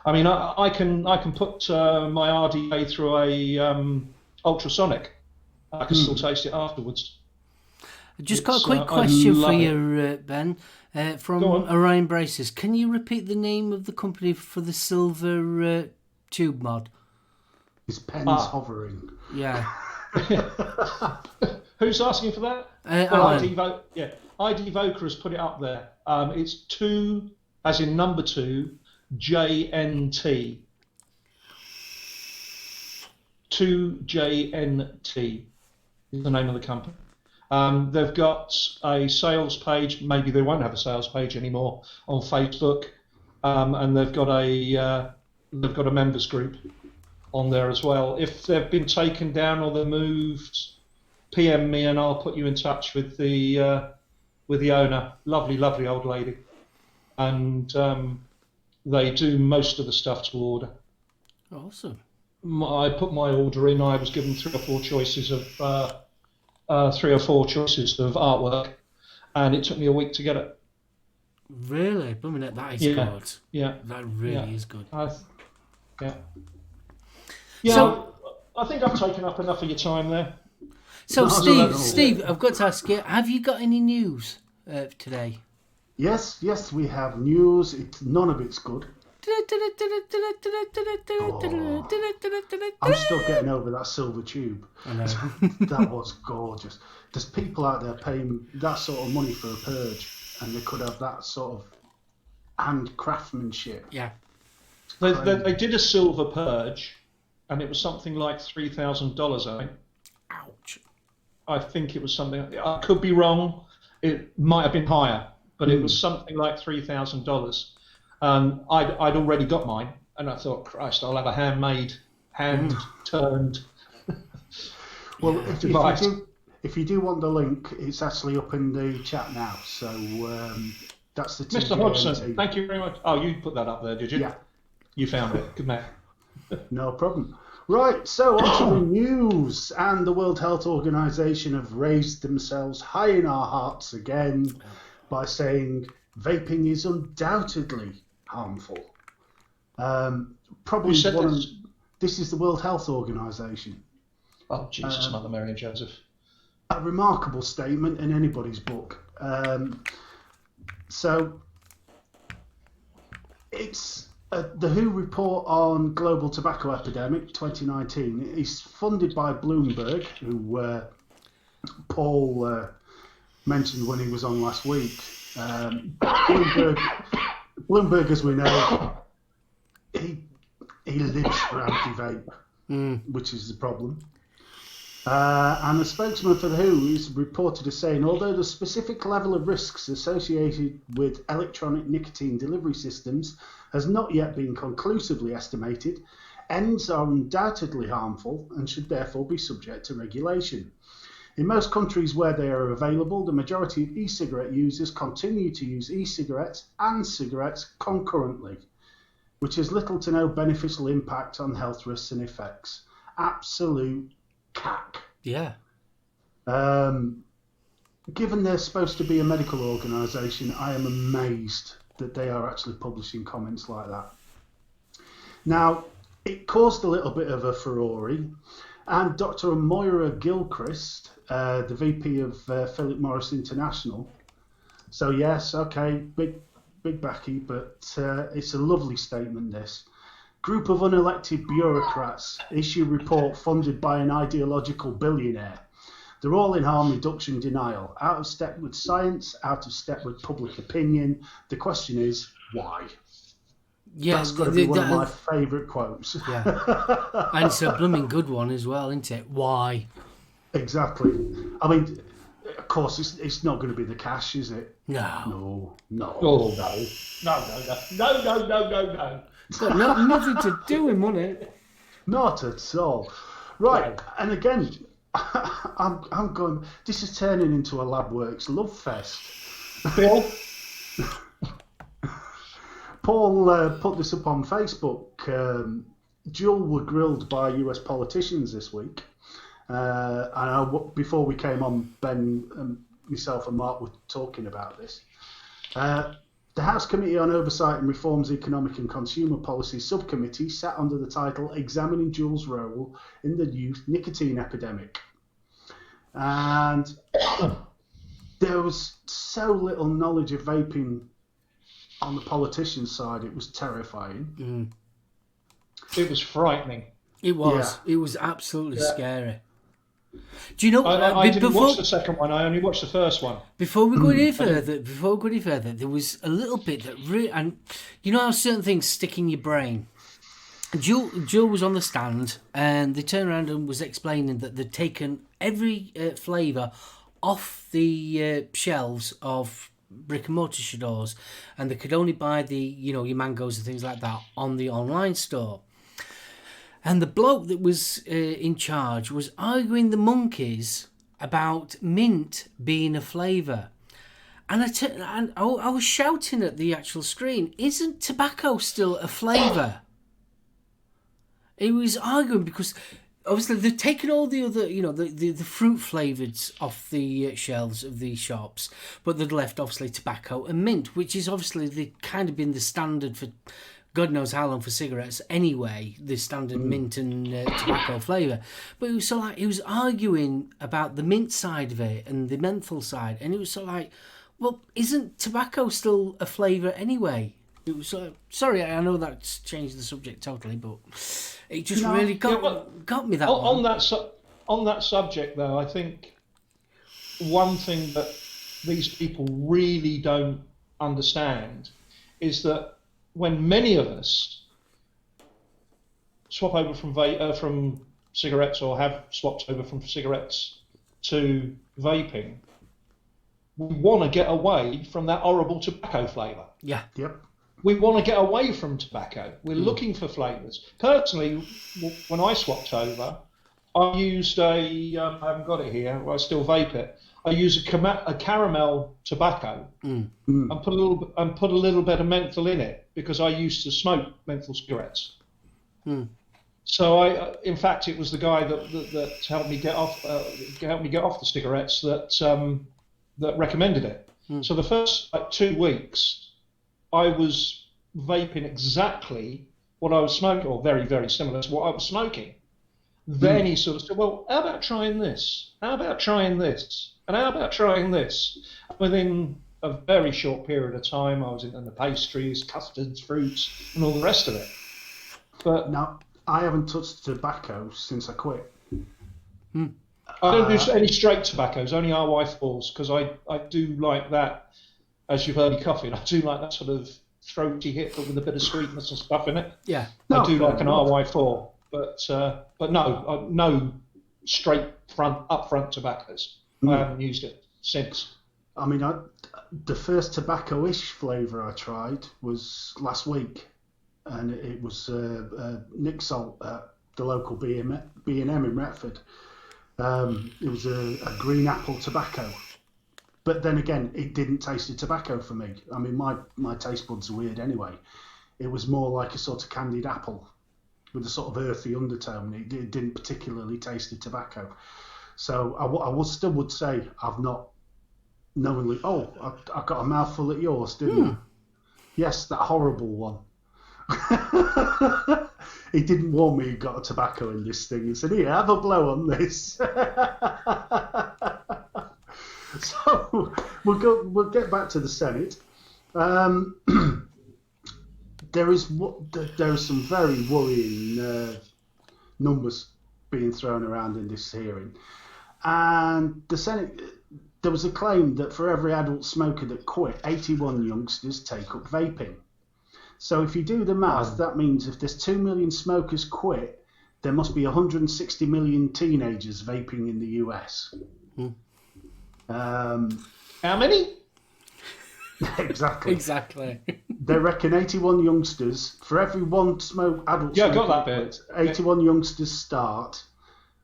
I mean, I can put my RDA through a ultrasonic. I can still taste it afterwards. I just got a quick question for you, Ben, from Orion Braces. Can you repeat the name of the company for the silver tube mod? His pen's hovering. Yeah. Who's asking for that? ID Voca has put it up there. It's 2, as in number 2, JNT. 2JNT is the name of the company. They've got a sales page. Maybe they won't have a sales page anymore on Facebook, and they've got a members group on there as well. If they've been taken down or they're moved, PM me and I'll put you in touch with the owner. Lovely old lady, and they do most of the stuff to order. Awesome. I put my order in. I was given 3 or 4 choices of artwork, and it took me a week to get it. Really? Blooming that is good. Yeah. That really is good. Yeah. So, I think I've taken up enough of your time there. So, Steve, I've got to ask you, have you got any news today? Yes, we have news. None of it's good. I'm still getting over that silver tube. I know. That was gorgeous. There's people out there paying that sort of money for a purge, and they could have that sort of hand craftsmanship. Yeah. They did a silver purge, and it was something like $3,000, I think. Ouch. I think it was something. I could be wrong. It might have been higher, but it was something like $3,000. I'd already got mine, and I thought, Christ, I'll have a handmade, hand-turned. Well, device. if you do want the link, it's actually up in the chat now. So that's the Mr. Hodgson, thank you very much. Oh, you put that up there, did you? Yeah. You found it. Good man. No problem. Right, so on to the news. And the World Health Organization have raised themselves high in our hearts again by saying vaping is undoubtedly harmful. Probably this is the World Health Organization. Oh, Jesus, Mother Mary and Joseph. A remarkable statement in anybody's book. So it's the WHO report on global tobacco epidemic 2019 is funded by Bloomberg, who Paul mentioned when he was on last week. Bloomberg, as we know, he lives for anti-vape, which is the problem. And the spokesman for the WHO is reported as saying, although the specific level of risks associated with electronic nicotine delivery systems has not yet been conclusively estimated, ENDS are undoubtedly harmful and should therefore be subject to regulation. In most countries where they are available, the majority of e-cigarette users continue to use e-cigarettes and cigarettes concurrently, which has little to no beneficial impact on health risks and effects. Absolute cack. Yeah. Given they're supposed to be a medical organisation, I am amazed that they are actually publishing comments like that. Now, it caused a little bit of a furore, and Dr. Moira Gilchrist, the VP of Philip Morris International, so yes, okay, big backy, but it's a lovely statement, this. Group of unelected bureaucrats issue report funded by an ideological billionaire. They're all in harm reduction denial, out of step with science, out of step with public opinion. The question is, why? Yeah, that's got to be one of my favourite quotes. Yeah, and it's a blooming good one as well, isn't it? Why? Exactly. I mean, of course, it's not going to be the cash, is it? No. No. Oh, no. It's got nothing to do with money. Not at all. Right, and again, I'm going. This is turning into a LabWorks love fest. Bill? Paul put this up on Facebook. Juul were grilled by US politicians this week. And before we came on, Ben, myself and Mark were talking about this. The House Committee on Oversight and Reform's Economic and Consumer Policy Subcommittee sat under the title Examining Juul's Role in the Youth Nicotine Epidemic. And there was so little knowledge of vaping on the politicians' side, it was terrifying. It was frightening. It was. Yeah. It was absolutely scary. Do you know? I didn't watch the second one. I only watched the first one. Before we go any further, there was a little bit that really, and you know how certain things stick in your brain. Juul was on the stand, and they turned around and was explaining that they'd taken every flavour off the shelves of brick and mortar stores, and they could only buy your mangoes and things like that on the online store. And the bloke that was in charge was arguing the monkeys about mint being a flavour. And I was shouting at the actual screen, isn't tobacco still a flavour? He was arguing because obviously they've taken all the other, the fruit flavours off the shelves of these shops, but they'd left obviously tobacco and mint, which is obviously kind of been the standard for God knows how long for cigarettes anyway, the standard mint and tobacco flavour. But it was he was arguing about the mint side of it and the menthol side, and it was well, isn't tobacco still a flavour anyway? It was sorry, I know that's changed the subject totally, but it just really got me that on that subject though. I think one thing that these people really don't understand is that when many of us swap over from cigarettes or have swapped over from cigarettes to vaping, we want to get away from that horrible tobacco flavour. Yeah. Yep. We want to get away from tobacco. We're looking for flavours. Personally, when I swapped over, I used I haven't got it here, I still vape it. I use a caramel tobacco and put a little bit of menthol in it because I used to smoke menthol cigarettes. So in fact, it was the guy that helped me get off the cigarettes that recommended it. So the first 2 weeks, I was vaping exactly what I was smoking, or very, very similar to what I was smoking. Then he sort of said, well, how about trying this? How about trying this? And how about trying this? Within a very short period of time, I was in the pastries, custards, fruits, and all the rest of it. But now, I haven't touched tobacco since I quit. I don't do any straight tobaccos, only RY4s, because I do like that, as you've heard me coughing, I do like that sort of throaty hit, but with a bit of sweetness and stuff in it. Yeah. I do like an RY4, but no straight up-front tobaccos. I haven't used it since. I mean, the first tobacco-ish flavour I tried was last week, and it was Nick Salt at the local B&M in Retford. It was a green apple tobacco. But then again, it didn't taste of tobacco for me. I mean, my taste buds are weird anyway. It was more like a sort of candied apple with a sort of earthy undertone. It didn't particularly taste of tobacco. So I still would say I've not knowingly, I got a mouthful at yours, didn't I? Yes, that horrible one. He didn't warn me he got a tobacco in this thing. He said, here, have a blow on this. So we'll get back to the Senate. There are some very worrying numbers being thrown around in this hearing, and the Senate. There was a claim that for every adult smoker that quit, 81 youngsters take up vaping. So if you do the math, that means if there's 2 million smokers quit, there must be 160 million teenagers vaping in the US. How many? Exactly. They reckon 81 youngsters, for every one adult yeah, smoker, I got that bit. 81 youngsters start.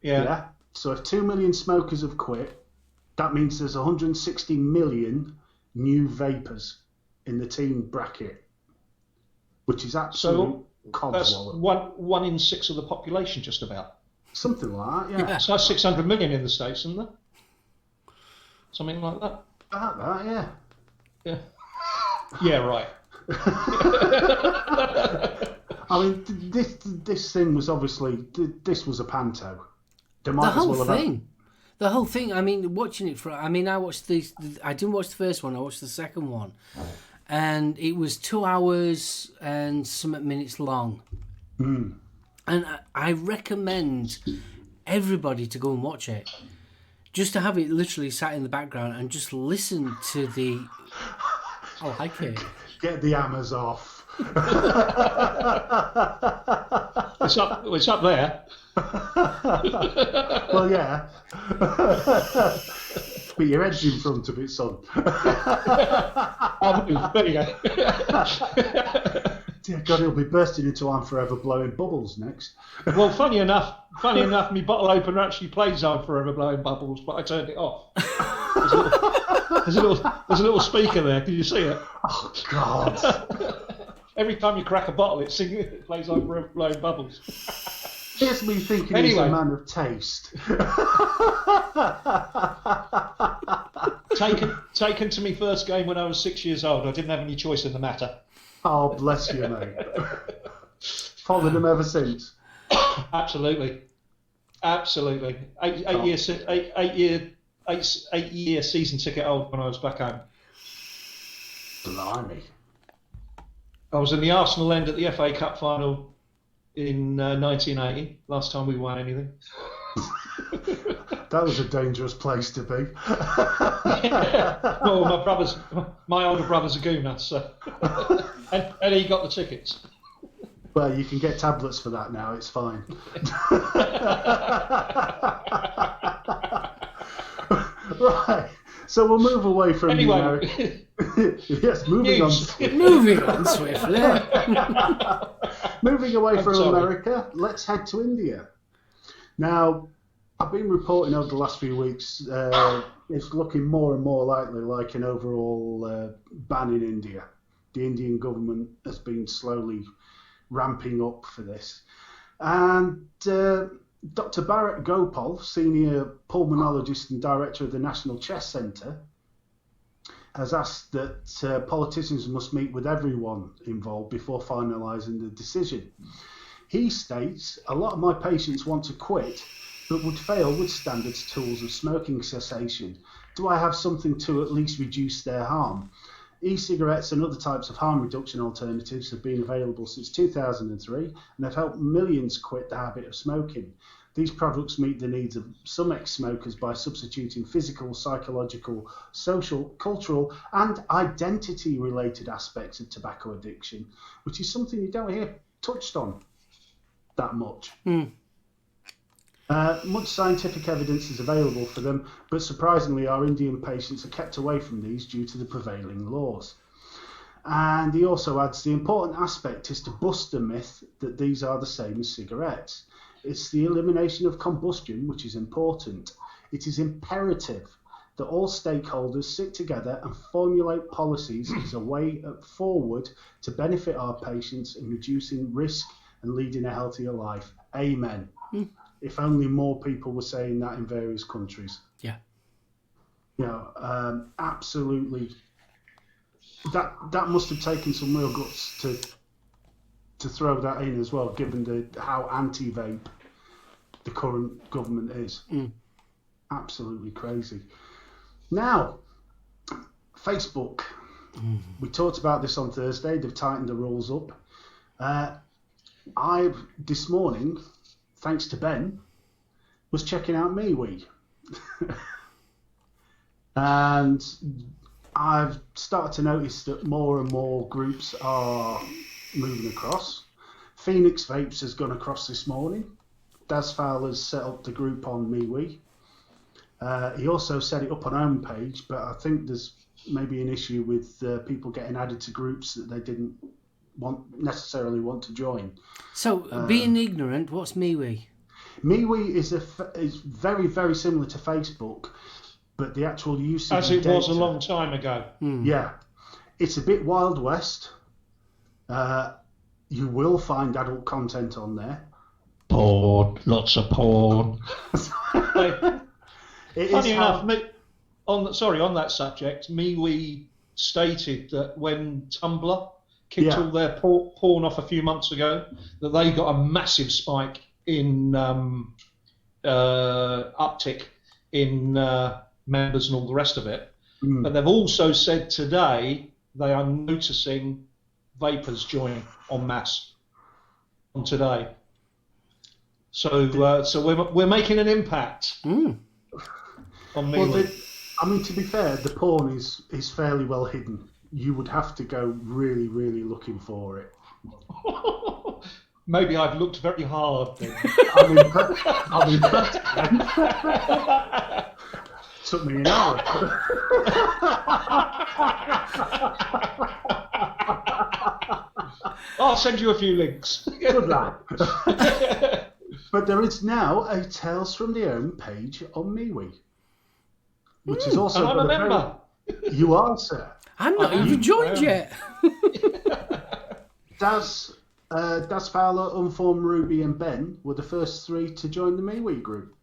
Yeah. So if 2 million smokers have quit, that means there's 160 million new vapors in the teen bracket, which is absolute codswallop. That's one in 6 of the population, just about. Something like that, yeah. So that's 600 million in the States, isn't there? Something like that. About that, yeah. Yeah. Yeah, right. I mean, this thing was obviously, this was a panto. The whole thing. I mean, watching it I watched I didn't watch the first one. I watched the second one, and it was 2 hours and some minutes long. And I recommend everybody to go and watch it, just to have it literally sat in the background and just listen to the. I like it. Get the hammers off. It's up there. Well, yeah. But your head's in front of it, son. I'll move. There you go. Dear God, he'll be bursting into I'm Forever blowing bubbles next. Well, funny enough, my bottle opener actually plays I'm Forever blowing bubbles, but I turned it off. There's a little speaker there. Can you see it? Oh God! Every time you crack a bottle, it plays I'm Forever blowing bubbles. Here's me thinking he's a man of taste. Taken to me first game when I was 6 years old. I didn't have any choice in the matter. Oh, bless you, mate. Followed him ever since. Absolutely. 8 year season ticket old when I was back home. Blimey. I was in the Arsenal end at the FA Cup final in 1980. Last time we won anything. That was a dangerous place to be. Well, my older brother's a gooner, so and he got the tickets. Well, you can get tablets for that now. It's fine. Right. So we'll move away from the Anyway, American. Yes, moving on. news. Moving on swiftly. Moving away I'm from sorry. America, let's head to India. Now, I've been reporting over the last few weeks, it's looking more and more likely like an overall ban in India. The Indian government has been slowly ramping up for this. And Dr. Bharat Gopal, senior pulmonologist and director of the National Chest Centre, has asked that politicians must meet with everyone involved before finalising the decision. He states, a lot of my patients want to quit, but would fail with standards tools of smoking cessation. Do I have something to at least reduce their harm? E-cigarettes and other types of harm reduction alternatives have been available since 2003 and have helped millions quit the habit of smoking. These products meet the needs of some ex-smokers by substituting physical, psychological, social, cultural and identity-related aspects of tobacco addiction, which is something you don't hear touched on that much. Much scientific evidence is available for them, but surprisingly our Indian patients are kept away from these due to the prevailing laws. And he also adds, the important aspect is to bust the myth that these are the same as cigarettes. It's the elimination of combustion which is important. It is imperative that all stakeholders sit together and formulate policies as a way forward to benefit our patients in reducing risk and leading a healthier life. Amen. If only more people were saying that in various countries. Yeah. You know, absolutely. That must have taken some real guts to throw that in as well, given how anti-vape the current government is. Absolutely crazy. Now, Facebook. We talked about this on Thursday. They've tightened the rules up. This morning, thanks to Ben, was checking out MeWe. And I've started to notice that more and more groups are moving across. Phoenix Vapes has gone across this morning. Daz Fowler's set up the group on MeWe. He also set it up on home page, but I think there's maybe an issue with people getting added to groups that they didn't necessarily want to join. So, being ignorant, what's MeWe? MeWe is very, very similar to Facebook, but the actual usage As it was a long time ago. Yeah. It's a bit Wild West. You will find adult content on there. Porn, lots of porn. Funny enough, on that subject, MeWe stated that when Tumblr kicked all their porn off a few months ago, that they got a massive spike in uptick in members and all the rest of it. But they've also said today they are noticing vapors join en masse on today. So we're making an impact on MeWe. Well, I mean, to be fair, the porn is fairly well hidden. You would have to go really, really looking for it. Maybe I've looked very hard then. I'm impressed. Took me an hour. I'll send you a few links. Good lad. But there is now a Tales from the Home page on MeWe, which is also. And I'm a member. You are, sir. I'm not even joined yet. Daz Fowler, Unformed Ruby, and Ben were the first three to join the MeWe group.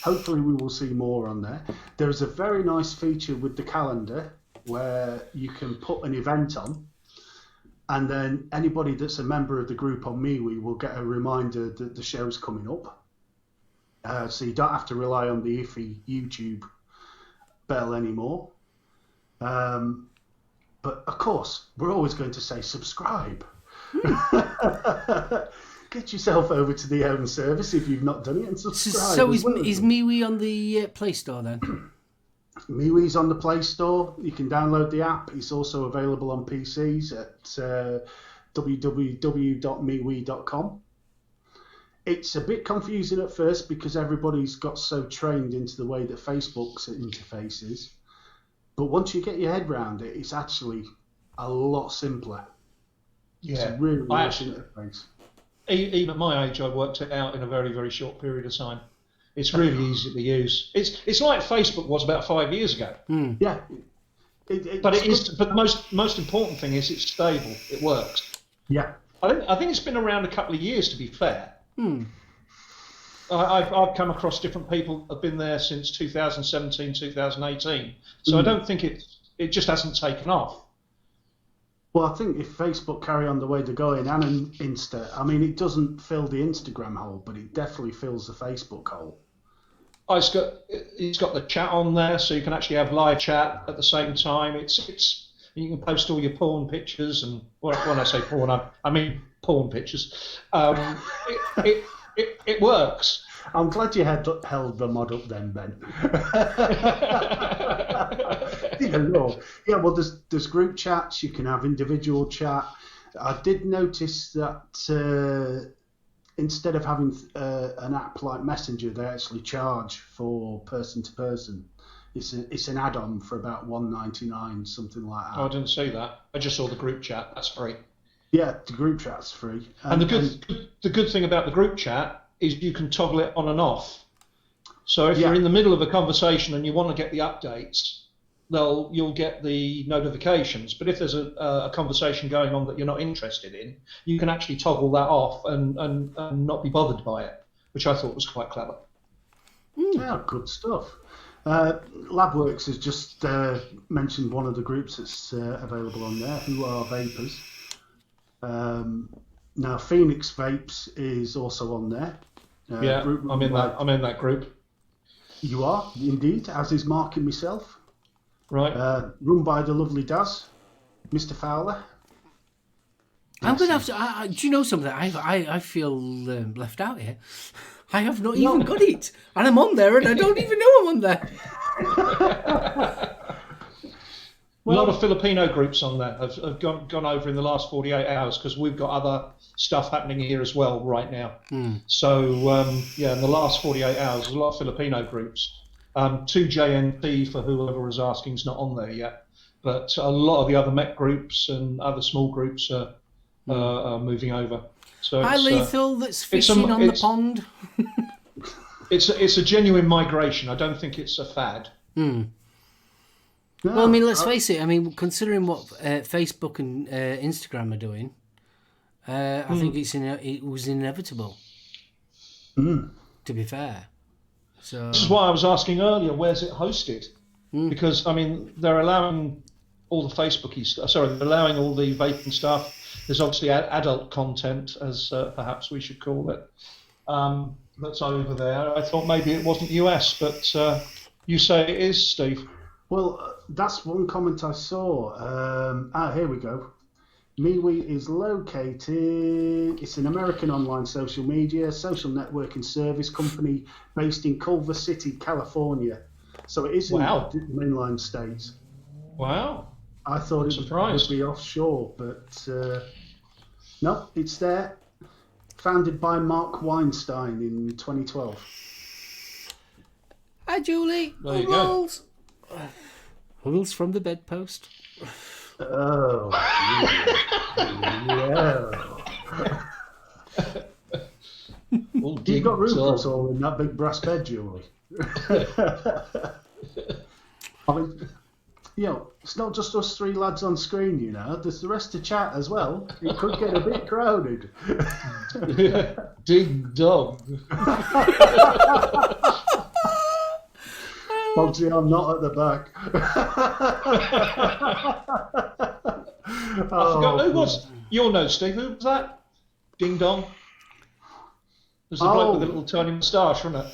Hopefully, we will see more on there. There is a very nice feature with the calendar where you can put an event on, and then anybody that's a member of the group on MeWe will get a reminder that the show's coming up. So you don't have to rely on the iffy YouTube bell anymore. But of course, we're always going to say subscribe. Get yourself over to the home service if you've not done it and subscribe. So is MeWe on the Play Store then? MeWe's on the Play Store. You can download the app. It's also available on PCs at www.mewe.com. It's a bit confusing at first because everybody's got so trained into the way that Facebook's interface is. But once you get your head around it, it's actually a lot simpler. It's a really nice interface. Even at my age, I worked it out in a very, very short period of time. It's really easy to use. It's like Facebook was about 5 years ago. Yeah. But the most important thing is it's stable. It works. Yeah. I think it's been around a couple of years, to be fair. I've come across different people that have been there since 2017, 2018. So I don't think it just hasn't taken off. Well, I think if Facebook carry on the way they're going and Insta, I mean, it doesn't fill the Instagram hole, but it definitely fills the Facebook hole. Oh, it's got the chat on there, so you can actually have live chat at the same time. You can post all your porn pictures, and when I say porn, I mean porn pictures. It works. I'm glad you held the mod up then, Ben. Yeah, well, there's group chats. You can have individual chat. I did notice that instead of having an app like Messenger, they actually charge for person to person. It's an add-on for about $1.99, something like that. Oh, I didn't see that. I just saw the group chat. That's free. Yeah, the group chat's free. And the good thing about the group chat is you can toggle it on and off. So if you're in the middle of a conversation and you want to get the updates, you'll get the notifications. But if there's a conversation going on that you're not interested in, you can actually toggle that off and not be bothered by it, which I thought was quite clever. Yeah, good stuff. Labworks has just mentioned one of the groups that's available on there, Who Are Vapers. Now, Phoenix Vapes is also on there. I'm in that group. You are, indeed, as is Mark and myself. Right. Run by the lovely Daz, Mr. Fowler. I'm going to have to... do you know something? I feel left out here. I have not even got it. And I'm on there and I don't even know I'm on there. A lot of Filipino groups on there have gone over in the last 48 hours because we've got other stuff happening here as well right now. So, in the last 48 hours, there's a lot of Filipino groups. 2JNT, for whoever is asking, is not on there yet. But a lot of the other Met groups and other small groups are moving over. So Hi, Lethal, that's fishing on the pond. It's a genuine migration. I don't think it's a fad. No, well, I mean, let's face it. I mean, considering what Facebook and Instagram are doing, I think it was inevitable. To be fair, so this is why I was asking earlier. Where's it hosted? Because I mean, they're allowing all the Facebooky stuff. Sorry, they're allowing all the vaping stuff. There's obviously adult content, as perhaps we should call it. That's over there. I thought maybe it wasn't US, but you say it is, Steve. Well, that's one comment I saw. Here we go. MeWe is located... It's an American online social media, social networking service company based in Culver City, California. So it is in the mainland states. Wow. I thought it would be offshore, but no, it's there. Founded by Mark Weinstein in 2012. Hi, Julie. There you go. Huggles from the bedpost. Oh, yeah. You've got Rufus all in that big brass bed, Julie. I mean, it's not just us three lads on screen, there's the rest of chat as well. It could get a bit crowded. Ding dong. Fogsy, I'm not at the back. I forgot who was. You'll know, Steve. Who was that? Ding dong. There's the bloke with the little tiny moustache, wasn't it?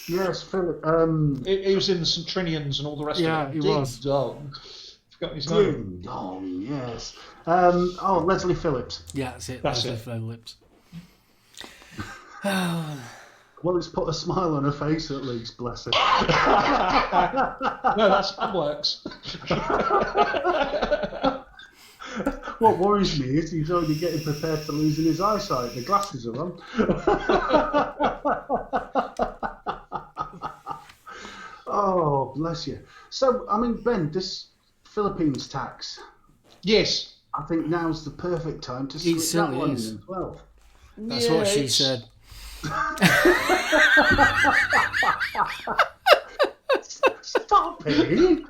Yes, Philip. He was in the Centrinians and all the rest of it. Yeah, he was. Ding dong. Forgot his name. Ding dong, yes. Leslie Phillips. Yeah, that's it. That's Leslie Phillips. Well, it's put a smile on her face at least, bless her. No, that works. What worries me is he's already getting prepared for losing his eyesight. The glasses are on. Oh, bless you. So, I mean, Ben, this Philippines tax, Yes. I think now's the perfect time to slip that certainly one in is. as well. That's what she said. Stop it!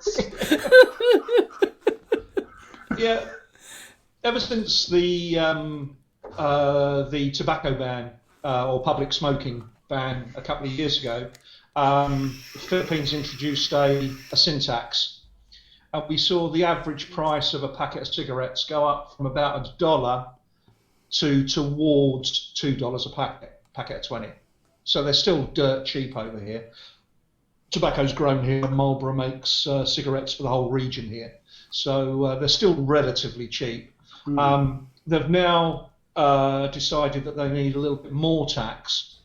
Yeah. Ever since the tobacco ban or public smoking ban a couple of years ago, the Philippines introduced a sin tax. We saw the average price of a packet of cigarettes go up from about $1 to towards $2 a packet of 20. So they're still dirt cheap over here. Tobacco's grown here. Marlboro makes cigarettes for the whole region here. So they're still relatively cheap. They've now decided that they need a little bit more tax.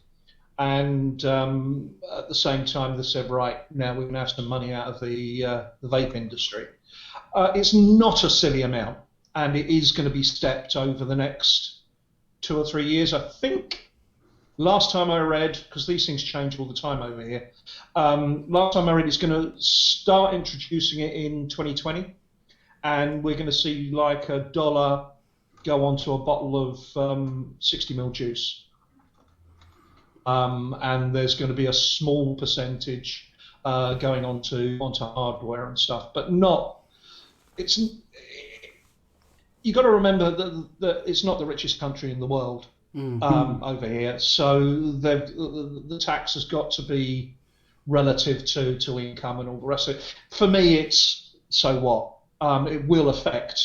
And at the same time, they said, right, now we're going to have some money out of the vape industry. It's not a silly amount, and it is going to be stepped over the next 2 or 3 years. I think last time I read, because these things change all the time over here, last time I read it's going to start introducing it in 2020, and we're going to see like $1 go onto a bottle of 60ml juice. And there's going to be a small percentage going onto hardware and stuff, but not. You got to remember that it's not the richest country in the world over here, so the tax has got to be relative to income and all the rest of it. For me, it's so what. It will affect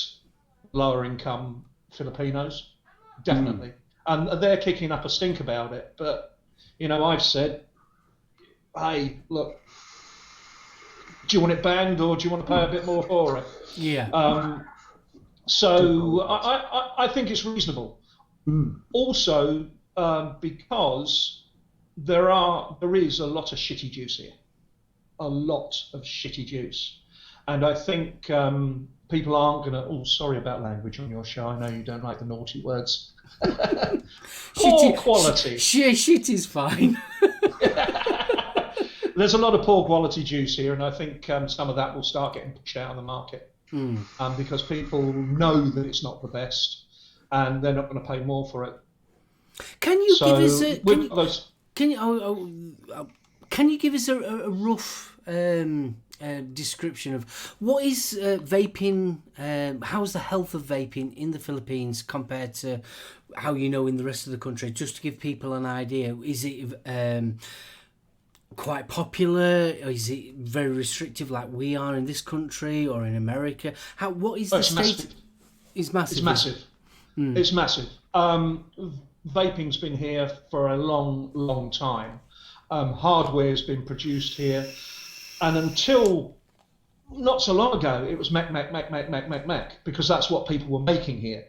lower income Filipinos, definitely, and they're kicking up a stink about it, but. You know, I've said, hey, look, do you want it banned or do you want to pay a bit more for it? Yeah. So I think it's reasonable. Also, because there is a lot of shitty juice here, a lot of shitty juice, and I think people aren't going to. Oh, sorry about language on your show. I know you don't like the naughty words. Poor quality. Shit is fine. There's a lot of poor quality juice here, and I think some of that will start getting pushed out of the market because people know that it's not the best, and they're not going to pay more for it. Can you give us a can you give us a rough description of what is vaping? How's the health of vaping in the Philippines compared to how in the rest of the country? Just to give people an idea, is it quite popular? Or is it very restrictive, like we are in this country or in America? What is the state? Massive. It's massive. It's massive. It's massive. Vaping's been here for a long, long time. Hardware's been produced here. And until not so long ago, it was mech, because that's what people were making here.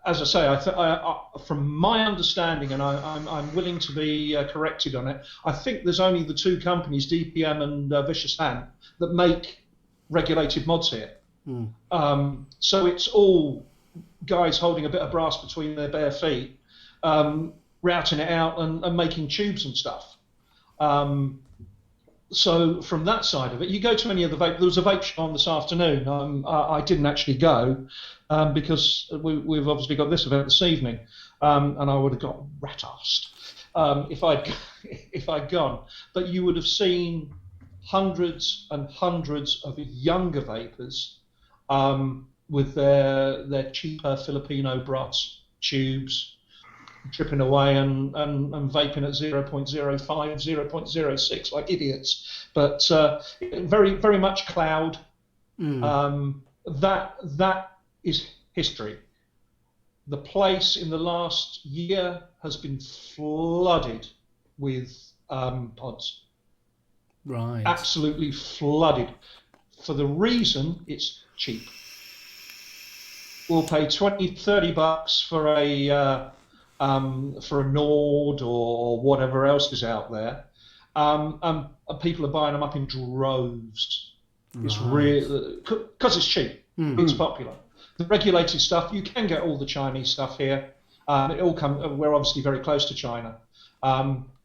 As I say, from my understanding, and I'm willing to be corrected on it, I think there's only the two companies, DPM and Vicious Hand, that make regulated mods here. So it's all guys holding a bit of brass between their bare feet, routing it out and making tubes and stuff. So from that side of it, you go to any of the vape. There was a vape show on this afternoon. I didn't actually go because we've obviously got this event this evening, and I would have got rat-arsed if I'd gone. But you would have seen hundreds and hundreds of younger vapors with their cheaper Filipino brass tubes, tripping away and vaping at 0.05, 0.06 like idiots, but very, very much cloud. That is history. The place in the last year has been flooded with pods. Right. Absolutely flooded. For the reason it's cheap. We'll pay $20-$30 for a Nord or whatever else is out there, and people are buying them up in droves. It's really because it's cheap. It's popular. The regulated stuff, you can get all the Chinese stuff here. It all we're obviously very close to China.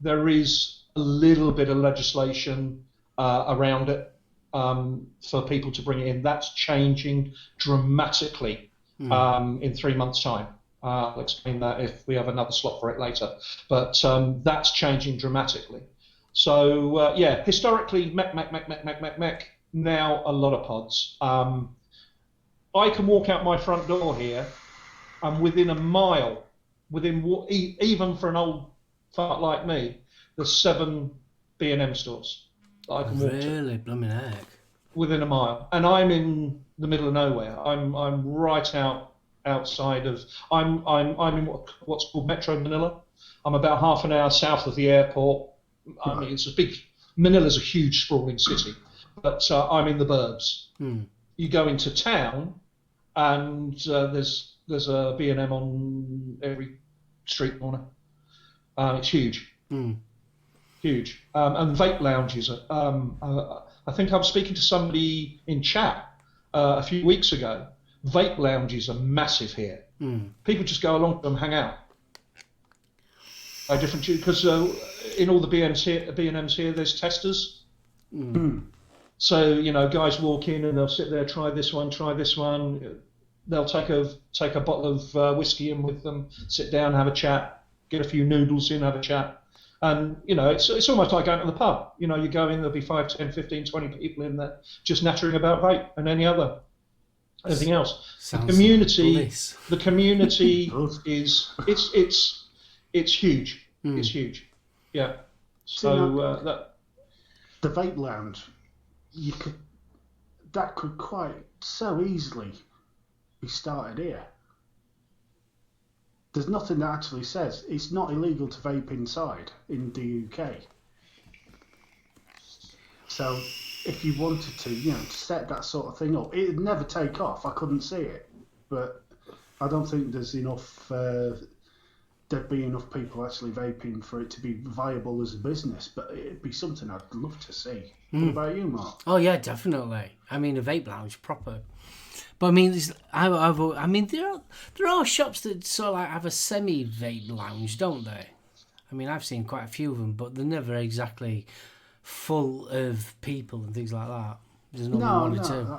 There is a little bit of legislation around it for people to bring it in. That's changing dramatically in 3 months' time. I'll explain that if we have another slot for it later. But that's changing dramatically. So, yeah, historically, mech. Now a lot of pods. I can walk out my front door here, and within a mile, even for an old fart like me, there's 7 B&M stores that I can walk to. Really, blooming heck! Within a mile, and I'm in the middle of nowhere. I'm right outside of. I'm in what's called Metro Manila. I'm about half an hour south of the airport. I mean, Manila's a huge sprawling city, but I'm in the burbs. You go into town, and there's a B&M on every street corner. It's huge, huge. And vape lounges. I think I was speaking to somebody in chat a few weeks ago. Vape lounges are massive here. People just go along to them, hang out. Different because in all the B&Ms here, there's testers. So, you know, guys walk in and they'll sit there, try this one. They'll take a bottle of whiskey in with them, sit down, have a chat, get a few noodles in, have a chat. And, you know, it's almost like going to the pub. You know, you go in, there'll be 5, 10, 15, 20 people in there just nattering about vape and anything else. The community is it's huge. It's huge. Yeah. So the vape lounge, that could quite so easily be started here. There's nothing that actually says it's not illegal to vape inside in the UK. So if you wanted to, you know, set that sort of thing up, it'd never take off. I couldn't see it, but I don't think there's enough. There'd be enough people actually vaping for it to be viable as a business, but it'd be something I'd love to see. What about you, Mark? Oh yeah, definitely. I mean, a vape lounge proper. But I mean, there are shops that sort of like have a semi-vape lounge, don't they? I mean, I've seen quite a few of them, but they're never exactly full of people and things like that. There's only one or two.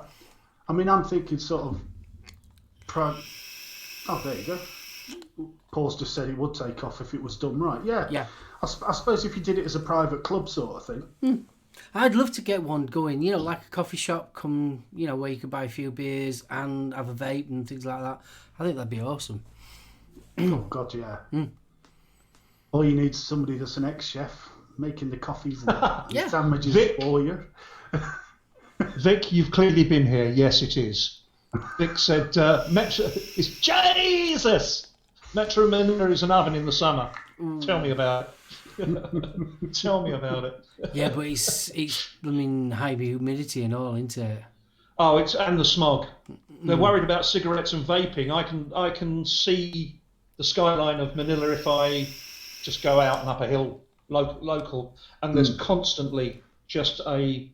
I mean, I'm thinking sort of. Oh, there you go. Paul's just said it would take off if it was done right. Yeah. I suppose if you did it as a private club sort of thing. I'd love to get one going, you know, like a coffee shop, you know, where you could buy a few beers and have a vape and things like that. I think that'd be awesome. Oh, God, yeah. All you need is somebody that's an ex-chef making the coffees and sandwiches for you. Vic, you've clearly been here. Yes, it is. Vic said, it's Jesus! Metro Manila is an oven in the summer. Tell me about it. Tell me about it. Yeah, but it's high humidity and all, isn't it? Oh, and the smog. They're worried about cigarettes and vaping. I can see the skyline of Manila if I just go out and up a hill, local, and there's constantly just a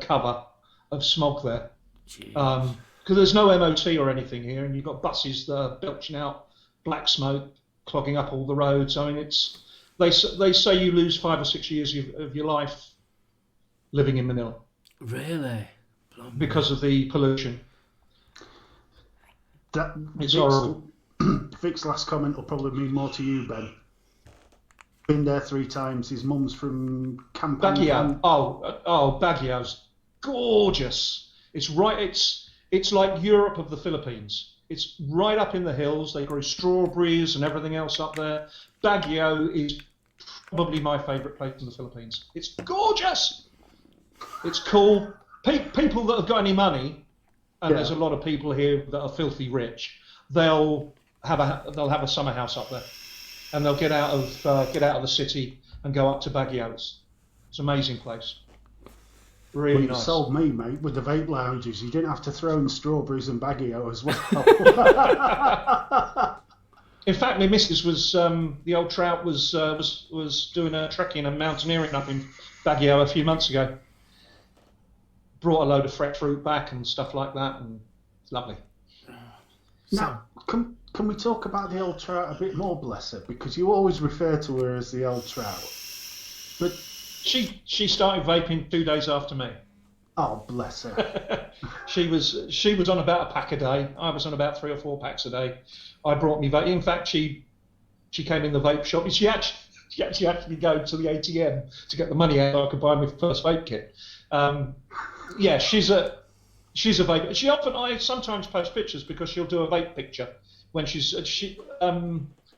cover of smog there. Because there's no MOT or anything here, and you've got buses that are belching out black smoke, clogging up all the roads. I mean, they say you lose 5 or 6 years of your life living in Manila. Really? Because of the pollution. It's horrible. Vic's last comment will probably mean more to you, Ben. Been there 3 times. His mum's from Baguio. Oh, Baguio's gorgeous. It's right. It's like Europe of the Philippines. It's right up in the hills. They grow strawberries and everything else up there. Baguio is probably my favourite place in the Philippines. It's gorgeous. It's cool. People that have got any money, and there's a lot of people here that are filthy rich. They'll have a summer house up there, and they'll get out of the city and go up to Baguio. It's an amazing place. Really nice. You sold me, mate, with the vape lounges. You didn't have to throw in strawberries and Baguio as well. In fact, my missus was the old trout was doing a trekking and mountaineering up in Baguio a few months ago. Brought a load of fresh fruit back and stuff like that, and it's lovely. Now, can we talk about the old trout a bit more, bless her? Because you always refer to her as the old trout. But she started vaping 2 days after me. Oh, bless her. She was on about a pack a day. I was on about 3 or 4 packs a day. I brought me vape. In fact, she came in the vape shop. She actually had to go to the ATM to get the money out so I could buy my first vape kit. Yeah, she's a vape. I sometimes post pictures because she'll do a vape picture when she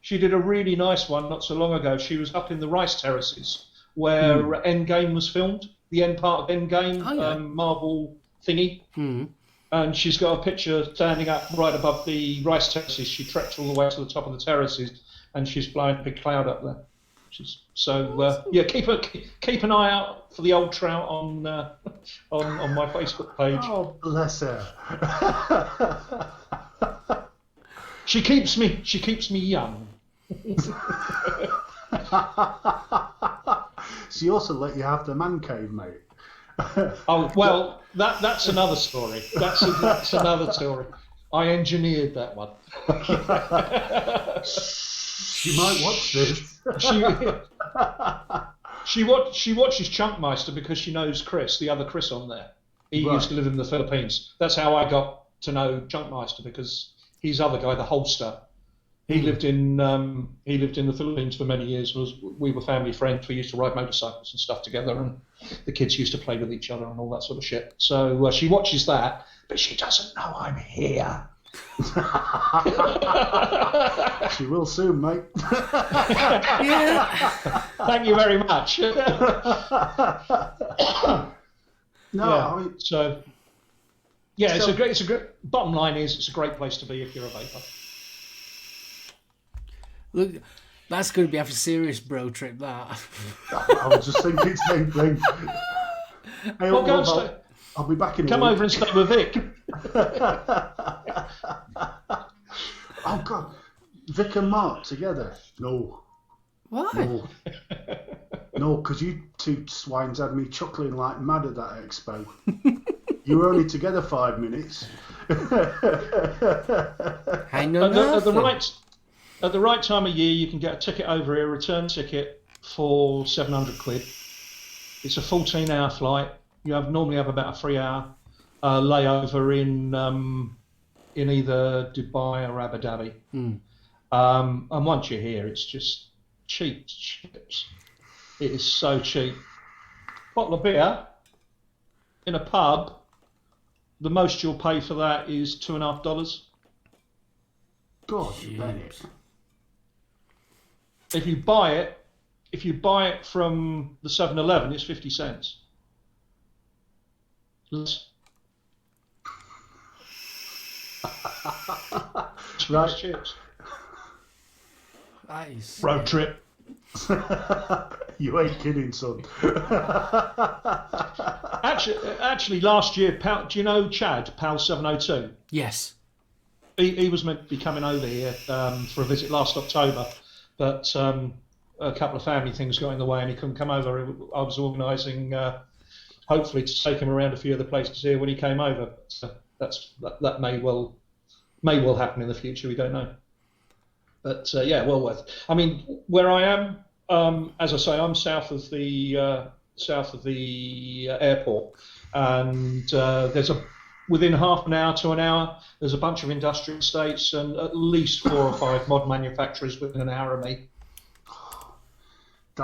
did a really nice one not so long ago. She was up in the rice terraces where Endgame was filmed, the end part of Endgame, Marvel thingy. And she's got a picture standing up right above the rice terraces. She trekked all the way to the top of the terraces, and she's flying a big cloud up there. Keep an eye out for the old trout on my Facebook page. Oh, bless her. She keeps me young. She also let you have the man cave, mate. Oh well, that's another story. That's another story. I engineered that one. She might watch this. She watches Chunkmeister because she knows Chris, the other Chris on there. He used to live in the Philippines. That's how I got to know Chunkmeister, because his other guy, the Holster, he lived in the Philippines for many years. We were family friends. We used to ride motorcycles and stuff together, and the kids used to play with each other and all that sort of shit. So she watches that, but she doesn't know I'm here. She will soon, mate. Yeah. Thank you very much. It's a great. Bottom line is, it's a great place to be if you're a vapor. Look, that's going to be after a serious bro trip. That. I was just thinking the same thing. Hey, I'll be back in. Come over and stay with Vic. Oh God, Vic and Mark together? No. Why? No, because you two swines had me chuckling like mad at that expo. You were only together 5 minutes. I know at the right time of year, you can get a ticket over here, a return ticket for £700. It's a 14-hour flight. You normally have about a 3-hour layover in either Dubai or Abu Dhabi. And once you're here, it's just cheap chips. It is so cheap. Bottle of beer in a pub, the most you'll pay for that is $2.50. God, Bennett. If you buy it from the 7-Eleven, it's 50 cents. Right. Chips. Nice. Road trip. You ain't kidding, son. Actually, last year, do you know Chad, Pal 702? Yes. He was meant to be coming over here for a visit last October, but a couple of family things got in the way and he couldn't come over. I was organising, hopefully, to take him around a few other places here when he came over. So that may well happen in the future. We don't know. But well worth it. I mean, where I am, as I say, I'm south of the airport, and within half an hour to an hour, there's a bunch of industrial estates and at least 4 or 5 mod manufacturers within an hour of me.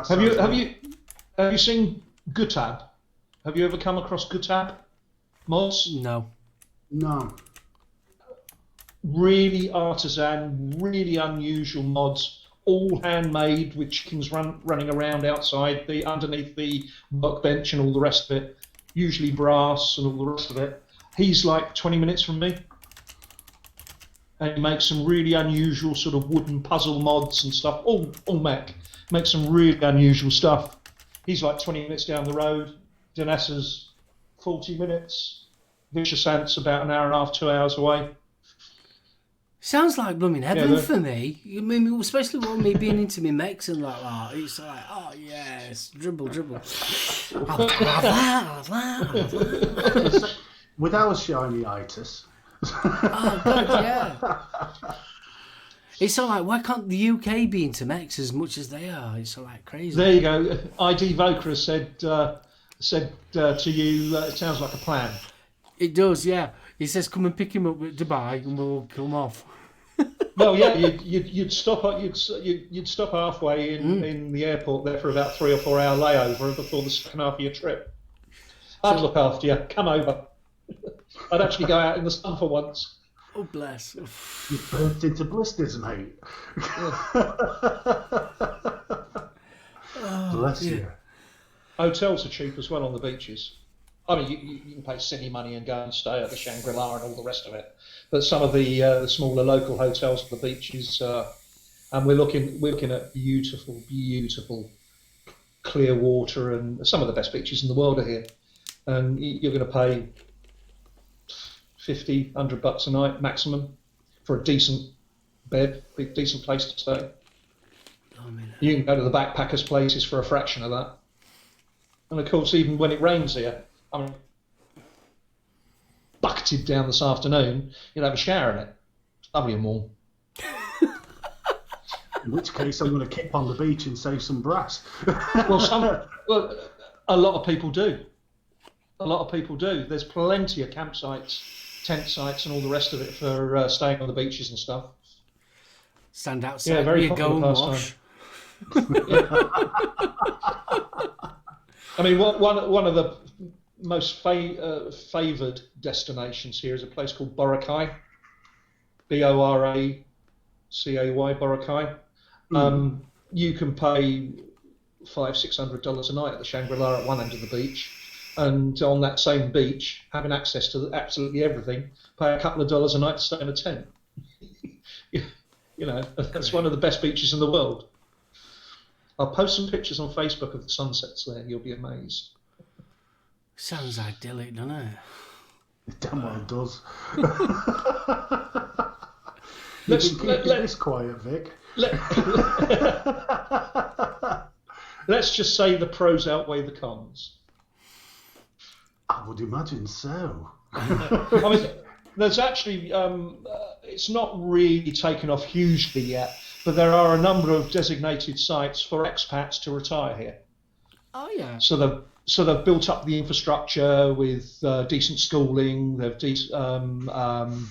Have you seen Gutab? Have you ever come across Gutab mods? No. Really artisan, really unusual mods, all handmade with chickens running around outside underneath the workbench and all the rest of it, usually brass and all the rest of it. He's like 20 minutes from me, and he makes some really unusual sort of wooden puzzle mods and stuff, all mech. Makes some really unusual stuff. He's like 20 minutes down the road. Danessa's 40 minutes. Vicious Ant's about an hour and a half, 2 hours away. Sounds like blooming heaven for me. I mean, especially with me being into me mechs and like that. It's like, oh yes, dribble. With our shiny itis, Oh God, yeah. It's all like, why can't the UK be into mechs as much as they are? It's all like crazy. There you go. ID Voker has said to you, it sounds like a plan. It does, yeah. He says, come and pick him up at Dubai and we'll come off. Well, yeah, you'd stop halfway in the airport there for about 3 or 4 hour layover before the second half of your trip. I'd look after you. Come over. I'd actually go out in the sun for once. Oh, bless. You burnt into blisters, mate. Bless you. Hotels are cheap as well on the beaches. I mean, you can pay silly money and go and stay at the Shangri-La and all the rest of it. But some of the smaller local hotels at the beaches, and we're looking at beautiful, beautiful, clear water, and some of the best beaches in the world are here. And you're going to pay $50, $100 a night maximum for a decent bed, a decent place to stay. You can go to the backpackers' places for a fraction of that. And of course, even when it rains here, I mean, bucketed down this afternoon, you'll have a shower in it. It's lovely and warm. In which case, I'm going to kip on the beach and save some brass. Well, a lot of people do. A lot of people do. There's plenty of campsites, tent sites, and all the rest of it for staying on the beaches and stuff. Stand outside, yeah, very you go and wash. I mean, one of the most favoured destinations here is a place called Boracay, Boracay, Boracay. You can pay $500-$600 a night at the Shangri-La at one end of the beach, and on that same beach, having access to absolutely everything, pay a couple of dollars a night to stay in a tent. You know, that's one of the best beaches in the world. I'll post some pictures on Facebook of the sunsets there. You'll be amazed. Sounds idyllic, doesn't it? Damn well it does. Let this quiet, Vic. Let's just say the pros outweigh the cons. I would imagine so. I mean, there's actually, it's not really taken off hugely yet, but there are a number of designated sites for expats to retire here. Oh, yeah. So they've built up the infrastructure with decent schooling, they've decent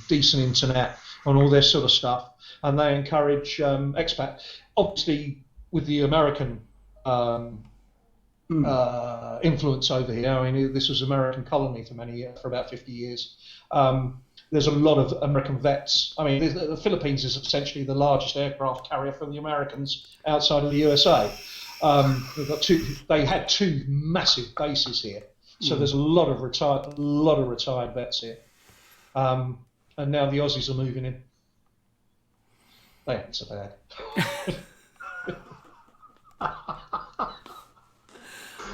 internet and all this sort of stuff, and they encourage expat. Obviously, with the American influence over here, I mean, this was American colony for about 50 years. There's a lot of American vets. I mean, the Philippines is essentially the largest aircraft carrier for the Americans outside of the USA. They had two massive bases here, so there's a lot of retired vets here. And now the Aussies are moving in. They ain't so bad.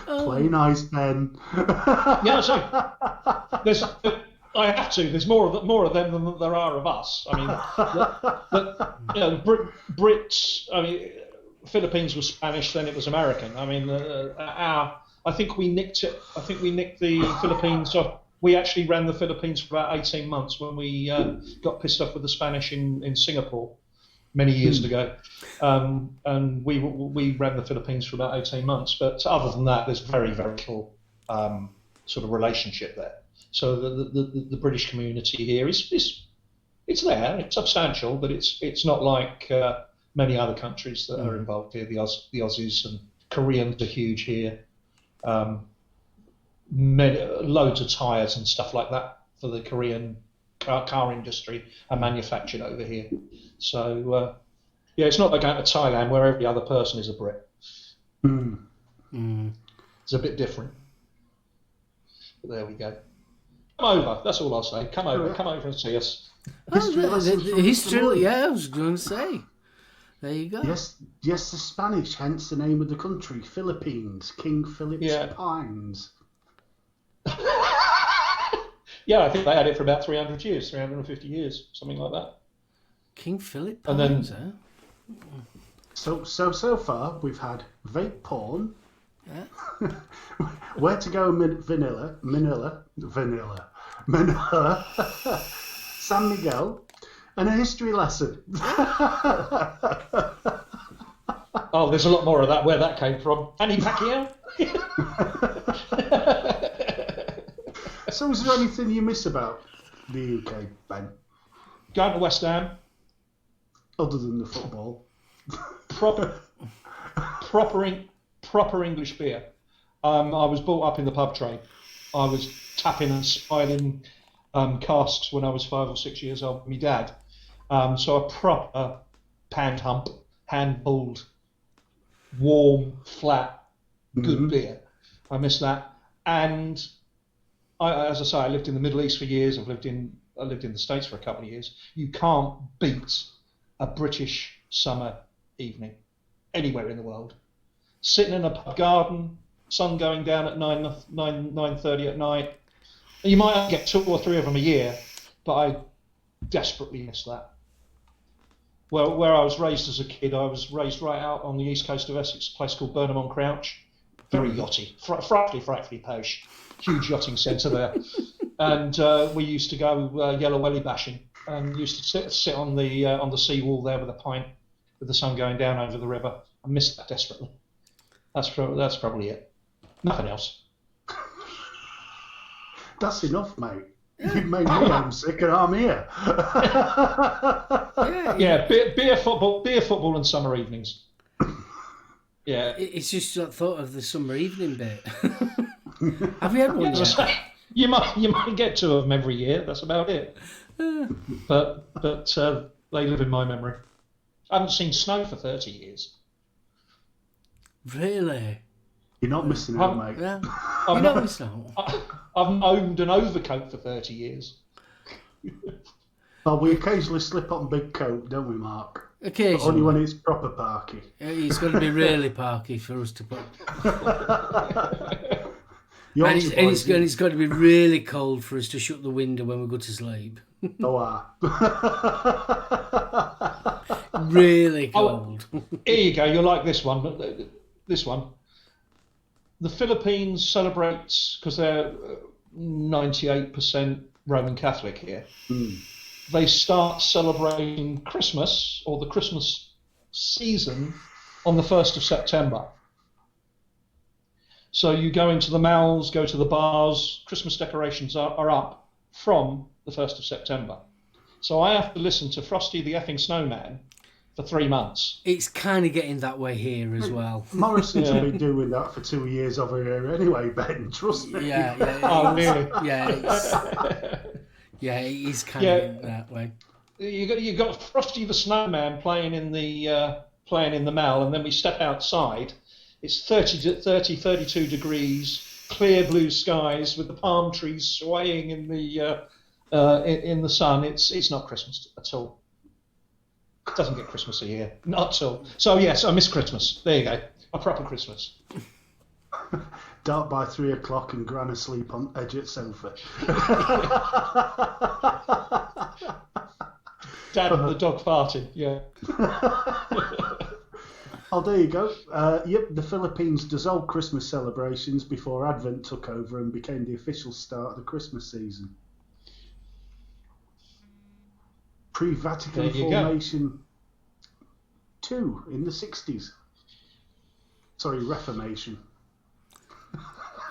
Play nice, Ben. Yeah, so I have to. There's more of them than there are of us. I mean, Brits. I mean, Philippines was Spanish, then it was American. I mean, I think we nicked it. I think we nicked the Philippines. So we actually ran the Philippines for about 18 months when we got pissed off with the Spanish in Singapore many years ago, and we ran the Philippines for about 18 months. But other than that, there's very, very little sort of relationship there. So the British community here is it's there, it's substantial, but it's not like many other countries that are involved here. The Aussies and Koreans are huge here. Loads of tyres and stuff like that for the Korean car industry are manufactured over here. So yeah, it's not like going to Thailand where every other person is a Brit. It's a bit different. But there we go. Come over. That's all I'll say. Come over and see us. History, yeah, I was going to say. There you go. Yes, the Spanish, hence the name of the country, Philippines, King Philip's Pines. Yeah, I think they had it for about 350 years, something like that. King Philip Pines, So far we've had vape porn. Yeah. Where to go Manila, San Miguel, and a history lesson. Oh, there's a lot more of that. Where that came from? Manny Pacquiao. So, is there anything you miss about the UK, Ben? Going to West Ham. Other than the football? Proper English beer. I was brought up in the pub trade. I was tapping and spiling casks when I was 5 or 6 years old with my dad. So a proper pan hump, hand pulled, warm, flat, good beer. I miss that. And as I say, I lived in the Middle East for years. I lived in the States for a couple of years. You can't beat a British summer evening anywhere in the world. Sitting in a pub garden, sun going down at 9:30 at night. You might get 2 or 3 of them a year, but I desperately miss that. Well, where I was raised as a kid, I was raised right out on the east coast of Essex, a place called Burnham on Crouch. Very yachty, frightfully posh. Huge yachting centre there. And we used to go yellow welly bashing, and used to sit on the seawall there with a pint, with the sun going down over the river. I miss that desperately. That's probably it. Nothing else. That's enough, mate. You've made me homesick, and I'm here. Yeah, beer, football, and summer evenings. Yeah, it's just that thought of the summer evening bit. Have you had one yet? You might get 2 of them every year. That's about it. But they live in my memory. I haven't seen snow for 30 years. Really? You're not missing out, mate. Yeah. You're not missing out. I've owned an overcoat for 30 years. Well, we occasionally slip on big coat, don't we, Mark? Occasionally. But only when it's proper parky. It's got to be really parky for us to put. And it's got to be really cold for us to shut the window when we go to sleep. Really cold. Here you go. You'll like this one. This one. The Philippines celebrates, because they're 98% Roman Catholic here. They start celebrating Christmas, or the Christmas season, on the 1st of September. So you go into the malls, go to the bars, Christmas decorations are up from the 1st of September. So I have to listen to Frosty the Effing Snowman for 3 months. It's kind of getting that way here as well. Morrison's been doing that for 2 years over here anyway, Ben, trust me. Yeah. Oh, really? Yeah, it is kind of that way. You got Frosty the Snowman playing in the mall, and then we step outside. It's 32 degrees, clear blue skies with the palm trees swaying in the sun. It's not Christmas at all. It doesn't get Christmassy here, not at all. So yes, I miss Christmas. There you go, a proper Christmas. Dark by 3 o'clock and Gran asleep on edge at sofa. Dad and the dog farting. Yeah. Oh, there you go. Yep, the Philippines dissolved Christmas celebrations before Advent took over and became the official start of the Christmas season. Pre-Vatican formation 2 in the 60s. Sorry, Reformation.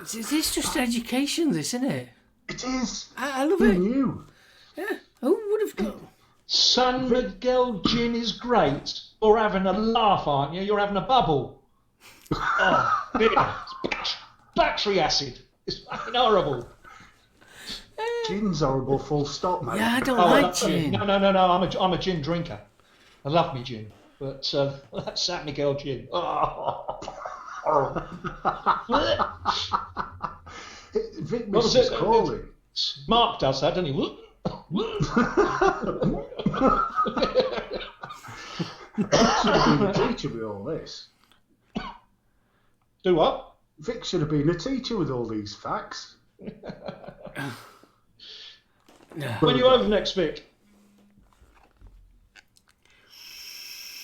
It's just education, this, isn't it? It is. I love Who it. knew? Yeah. Who would have got? San Miguel gin is great. You're having a laugh, aren't you? You're having a bubble. Oh, dear. Battery acid. It's fucking horrible. Gin's horrible, full stop, mate. Yeah, I don't like gin. No. I'm a gin drinker. I love me gin. But that's San Miguel gin. Oh. Vic misses calling. Mark does that, doesn't he? Should have been a teacher with all this. Do what? Vic should have been a teacher with all these facts. When you over next, Vic?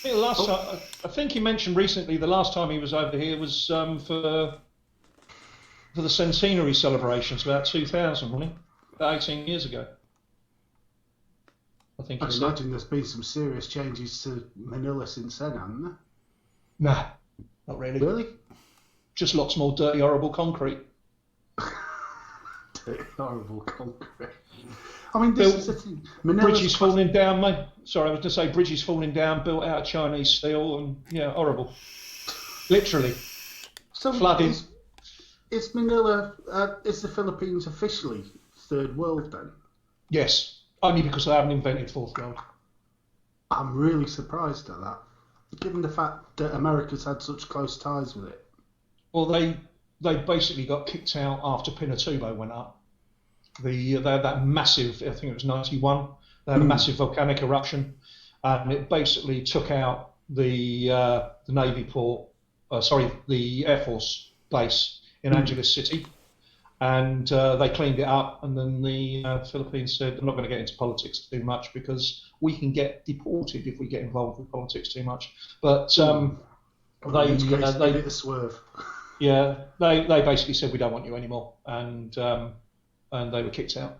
I think he mentioned recently the last time he was over here was for the centenary celebrations, about 2000, wasn't he? About 18 years ago. I think I'd he said. imagine there's been some serious changes to Manila since then, hasn't there? Nah, not really. Really? Just lots more dirty, horrible concrete. Dirty, horrible concrete. I mean, this is the thing. Manila's Bridges falling down, mate. Sorry, I was going to say bridges falling down, built out of Chinese steel, and yeah, horrible. Literally. So flooding. Is Manila, is the Philippines officially third world then? Yes, only because they haven't invented fourth world. I'm really surprised at that, given the fact that America's had such close ties with it. Well, they basically got kicked out after Pinatubo went up. They had that massive, I think it was 91, they had a massive volcanic eruption, and it basically took out the Navy port, the Air Force base in Angeles City, and they cleaned it up, and then the Philippines said, I'm not going to get into politics too much because we can get deported if we get involved with politics too much. But they give it a swerve. Yeah, they basically said we don't want you anymore, and they were kicked out.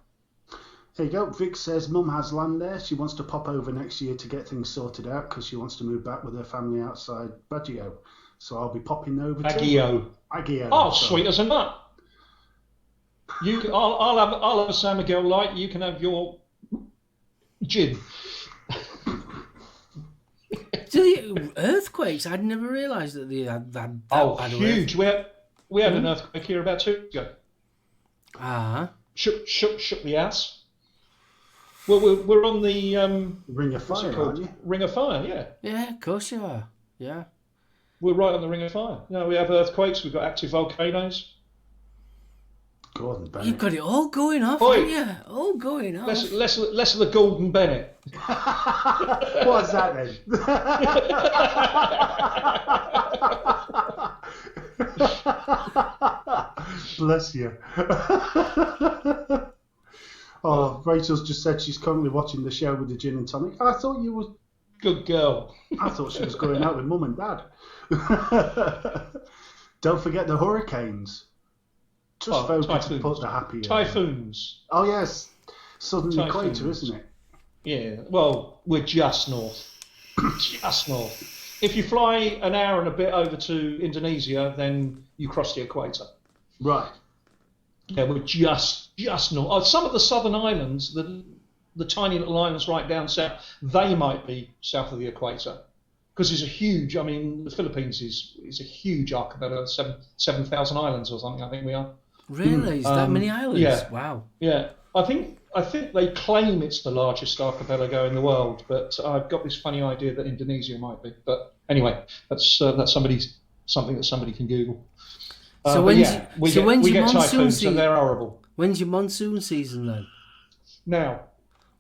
There you go. Vic says Mum has land there. She wants to pop over next year to get things sorted out because she wants to move back with her family outside Baguio. So I'll be popping over Baguio. Baguio. Oh, sweet as a nut. I'll have a San Miguel light. You can have your gin. Do the earthquakes? I'd never realised that they had that. Huge. We had an earthquake here about 2 weeks ago. Shook the ass. Well, we're on the Ring of Fire, aren't you? Ring of Fire, yeah. Yeah, of course you are. Yeah. We're right on the Ring of Fire. No, we have earthquakes. We've got active volcanoes. Gordon Bennett. You've got it all going off, haven't you? All going off. Less of the Gordon Bennett. What's that then? Bless you. Oh, Rachel's just said she's currently watching the show with the gin and tonic. I thought you were... Good girl. I thought she was going out with Mum and Dad. Don't forget the hurricanes. Just focus and put the happy Typhoons. Oh, yes. Southern Typhoons. Equator, isn't it? Yeah. Well, we're just north. Just north. If you fly an hour and a bit over to Indonesia, then you cross the equator. Right. Yeah, we're just north. Some of the southern islands, the tiny little islands right down south, they might be south of the equator. Because it's a huge, I mean, the Philippines is a huge archipelago, 7,000 islands or something, I think we are. Really? Is that many islands? Yeah. Wow. Yeah. I think they claim it's the largest archipelago in the world, but I've got this funny idea that Indonesia might be. But anyway, that's something that somebody can Google. So we when's get your monsoon typhoons season? and they're horrible. When's your monsoon season then? Now.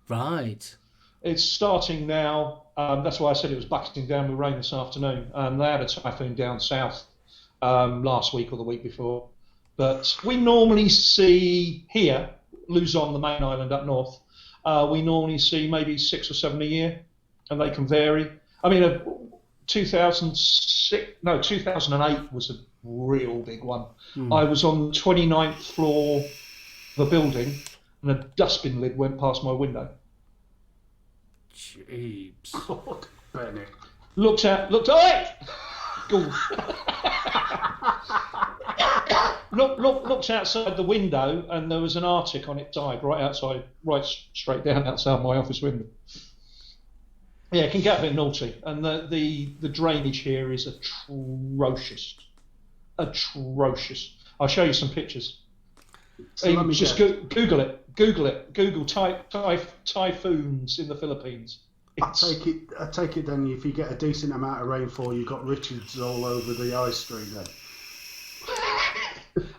Right. It's starting now. That's why I said it was bucketing down with rain this afternoon. They had a typhoon down south last week or the week before. But we normally see here, Luzon, the main island up north, we normally see maybe 6 or 7 a year, and they can vary. I mean, 2008 was a real big one. I was on the 29th floor of a building, and a dustbin lid went past my window. Jeeps. God, Bennett. Looked, oi! Go. Looked outside the window, and there was an Arctic on its side, right straight down outside my office window. Yeah, it can get a bit naughty, and the drainage here is atrocious. I'll show you some pictures. So just Google it. Google typhoons in the Philippines. I take it then if you get a decent amount of rainfall, you've got Richards all over the high street then.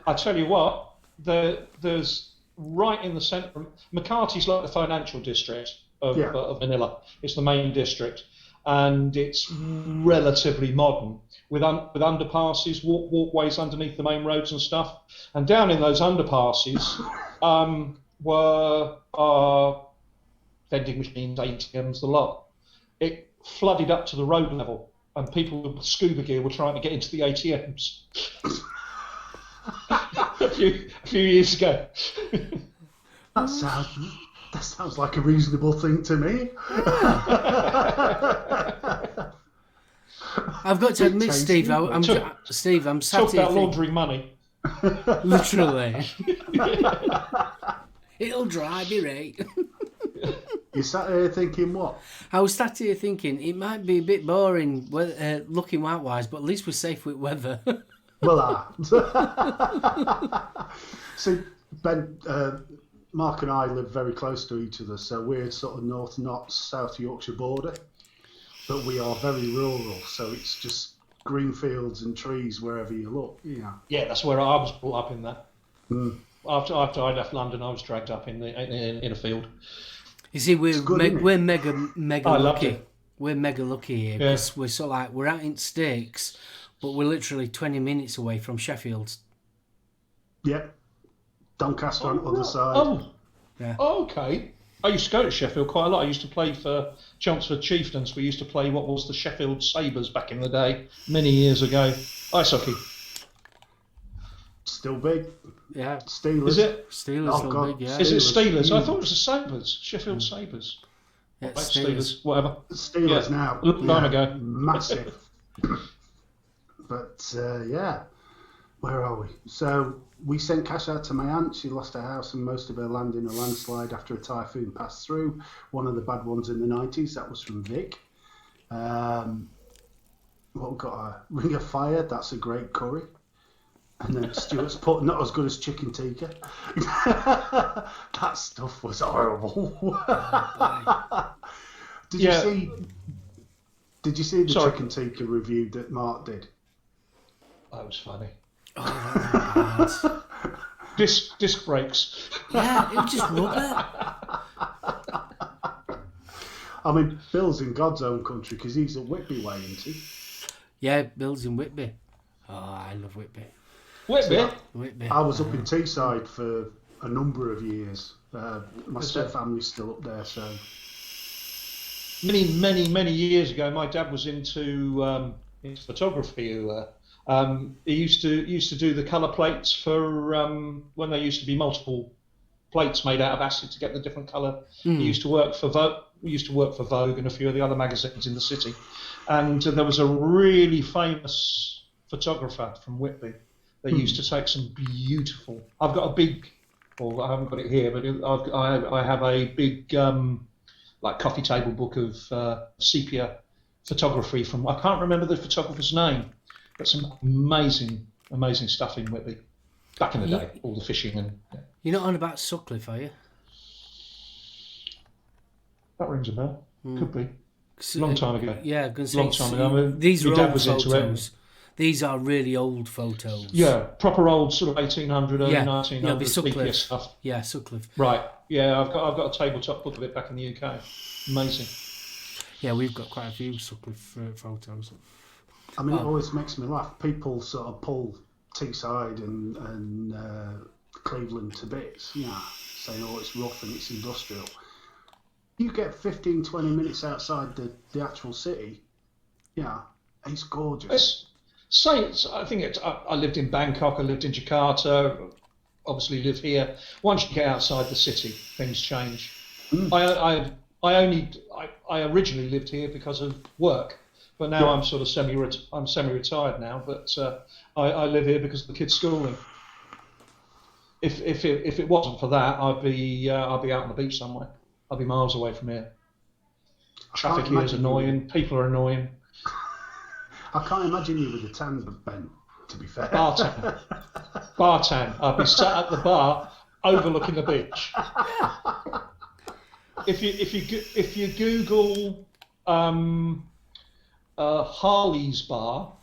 I tell you what, there's right in the centre. Makati's like the financial district of Manila. It's the main district, and it's relatively modern with underpasses, walkways underneath the main roads and stuff. And down in those underpasses were vending machines, ATMs, the lot. It flooded up to the road level, and people with scuba gear were trying to get into the ATMs. a few years ago. That sounds That sounds like a reasonable thing to me. I've got to admit, Steve, I'm sat Talk here about laundering money. literally. It'll dry, be right. You sat here thinking what? I was sat here thinking it might be a bit boring looking white-wise, but at least we're safe with weather. Well, See, Ben, Mark and I live very close to each other, so we're sort of North Notts, South Yorkshire border, but we are very rural, so it's just green fields and trees wherever you look. Yeah. Yeah, that's where I was brought up in that. Mm. After I left London, I was dragged up in a field. You see, we're mega I loved lucky. it. We're mega lucky here because we're sort of like we're out in stakes, but we're literally 20 minutes away from Sheffield. Yep. Doncaster on the other side. Oh, Yeah. Okay. I used to go to Sheffield quite a lot. I used to play for Chelmsford Chieftains. We used to play what was the Sheffield Sabres back in the day, many years ago. Ice hockey. Still big. Yeah. Steelers. Is it? Steelers Oh, still God. big, yeah. Is it Steelers? I Huge. thought it was the Sabres. Sheffield Sabres. Yeah, Right, Steelers. whatever. Steelers Yeah. now. A long time ago. Massive. But yeah, where are we? So we sent cash out to my aunt. She lost her house and most of her land in a landslide after a typhoon passed through. One of the bad ones in the 90s. That was from Vic. What we got? A Ring of Fire. That's a great curry. And then Stuart's put not as good as chicken tikka. That stuff was horrible. Did you see? Did you see the chicken tikka review that Mark did? That was funny. Oh, Disc brakes. yeah, it was just rubber. I mean, Bill's in God's own country because he's at Whitby way, isn't he? Yeah, Bill's in Whitby. Oh, I love Whitby. Whitby. Whitby. I was up in Teesside for a number of years. My stepfamily's still up there, so. Many years ago, my dad was into photography. He used to do the colour plates for when there used to be multiple plates made out of acid to get the different colour. He used to work for Vogue. We used to work for Vogue and a few of the other magazines in the city. And there was a really famous photographer from Whitby. They used to take some beautiful. I've got a big. Well, I haven't got it here, but I have a big like coffee table book of sepia photography from. I can't remember the photographer's name, but some amazing stuff in Whitby back in the day. All the fishing and. Yeah. You're not on about Sutcliffe, are you? That rings a bell. Could be. Long time ago. Yeah, because long time ago. I mean, these are my dad old was into it. photos. These are really old photos. Yeah, proper old sort of 1800, early 1900 Sutcliffe stuff. Yeah, Sutcliffe. Right. Yeah, I've got a tabletop book of it back in the UK. Amazing. Yeah, we've got quite a few Sutcliffe photos. I mean, it always makes me laugh. People sort of pull Teesside and Cleveland to bits, saying, oh, it's rough and it's industrial. You get 15, 20 minutes outside the actual city, it's gorgeous. I think I lived in Bangkok, I lived in Jakarta, obviously live here. Once you get outside the city, things change. I originally lived here because of work, but now I'm sort of semi-retired now. But I live here because of the kids' schooling. If it wasn't for that, I'd be out on the beach somewhere. I'd be miles away from here. Traffic here is annoying. People are annoying. I can't imagine you with a tan, Ben, to be fair. Bar tan. I'd be sat at the bar overlooking the beach. If you Google Harley's Bar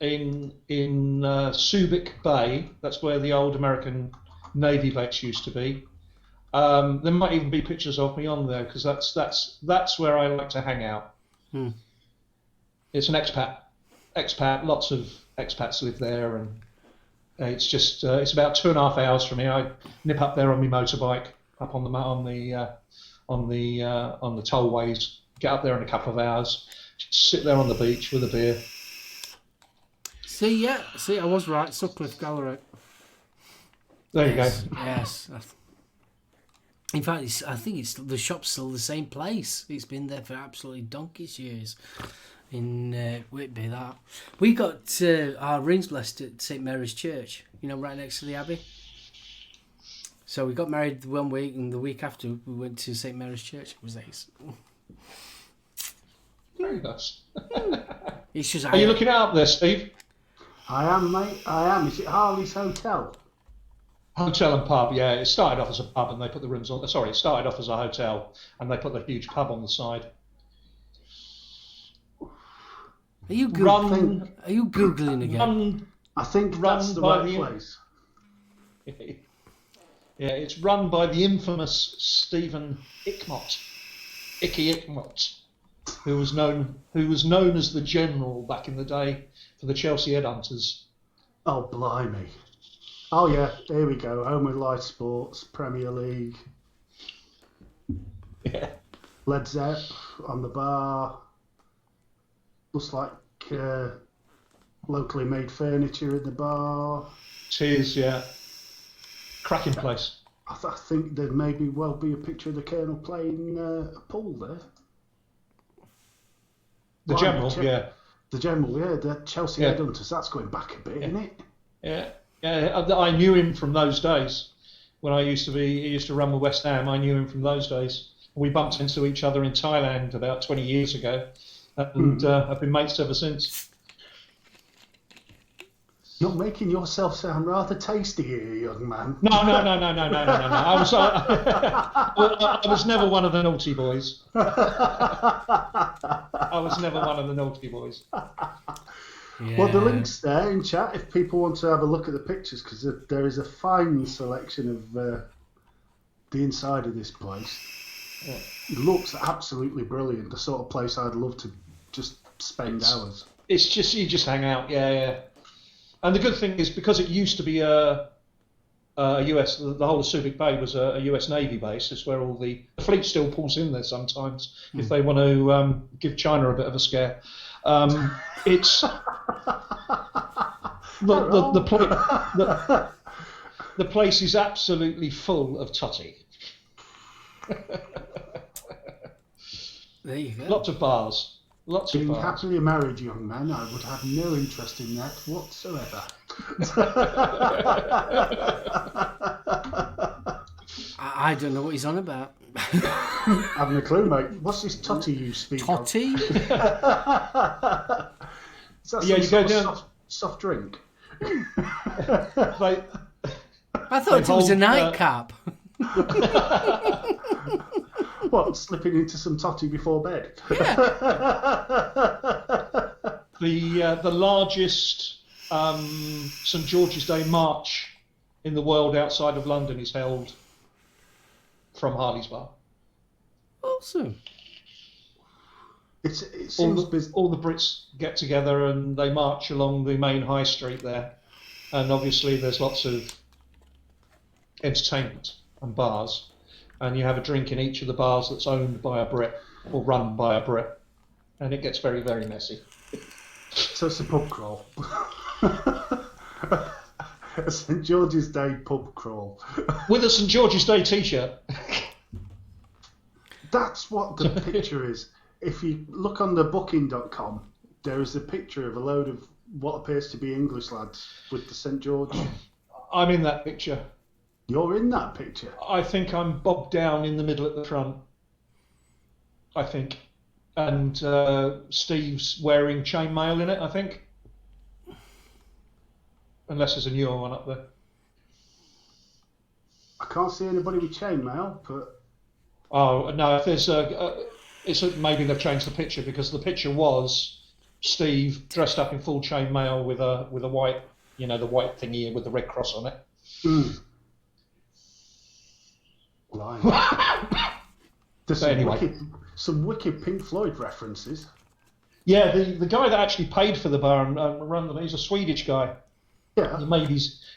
in Subic Bay, that's where the old American Navy base used to be. There might even be pictures of me on there because that's where I like to hang out. It's an expat. Lots of expats live there, and it's just it's about 2.5 hours from here. I nip up there on my motorbike, up on the tollways. Get up there in a couple of hours. Just sit there on the beach with a beer. See, I was right. Sutcliffe Gallery. There you go. Yes. In fact, I think the shop's still the same place. It's been there for absolutely donkey's years. In Whitby, that we got our rings blessed at St Mary's Church. You know, right next to the Abbey. So we got married 1 week, and the week after we went to St Mary's Church. It was nice. Very nice. It's just. Are you looking it up there, Steve? I am, mate. I am. Is it Harley's Hotel? Hotel and pub, yeah. It started off as a pub, and they put the rooms on. Sorry, it started off as a hotel, and they put the huge pub on the side. Are you googling again? I think that's the right place. Yeah, it's run by the infamous Stephen Ickmott, Icky Ickmott, who was known as the General back in the day for the Chelsea Headhunters. Oh, blimey. Oh, yeah, here we go. Home with Live Sports, Premier League. Yeah. Led Zepp on the bar. Looks like locally made furniture in the bar. Cheers, yeah. Cracking place. I think there may well be a picture of the Colonel playing a pool there. The General, yeah. The General, yeah. The Chelsea Headhunters. That's going back a bit, isn't it? Yeah. Yeah, I knew him from those days. When he used to run with West Ham, I knew him from those days. We bumped into each other in Thailand about 20 years ago, and I've been mates ever since. You're making yourself sound rather tasty here, young man. No. I was never one of the naughty boys. I was never one of the naughty boys. Yeah. Well, the link's there in chat if people want to have a look at the pictures, because there is a fine selection of the inside of this place. Yeah. It looks absolutely brilliant. The sort of place I'd love to just spend hours. It's just you just hang out, yeah. And the good thing is because it used to be a US, the whole of Subic Bay was a US Navy base. It's where all the fleet still pulls in there sometimes if they want to give China a bit of a scare. It's the place is absolutely full of totty. There you go. Lots of bars. Being happily married, young man, I would have no interest in that whatsoever. I don't know what he's on about. Having a clue, mate. What's this totty you speak Totty? of? Is that some sort of soft drink? I thought it was a nightcap. What, slipping into some totty before bed? Yeah. The largest St George's Day march in the world outside of London is held from Harley's Bar. Awesome. It seems all the Brits get together and they march along the main high street there, and obviously there's lots of entertainment and bars, and you have a drink in each of the bars that's owned by a Brit or run by a Brit, and it gets very, very messy. So it's a pub crawl. A St George's Day pub crawl. With a St George's Day t-shirt. That's what the picture is. If you look on the booking.com, there is a picture of a load of what appears to be English lads with the St George. I'm in that picture. You're in that picture? I think I'm bobbed down in the middle at the front. I think. And Steve's wearing chainmail in it, I think. Unless there's a newer one up there. I can't see anybody with chainmail, but... Oh, no, if there's maybe they've changed the picture, because the picture was Steve dressed up in full chainmail with a white, the white thingy with the red cross on it. Mm. There's some wicked Pink Floyd references. Yeah, the guy that actually paid for the bar and run them, he's a Swedish guy. Yeah.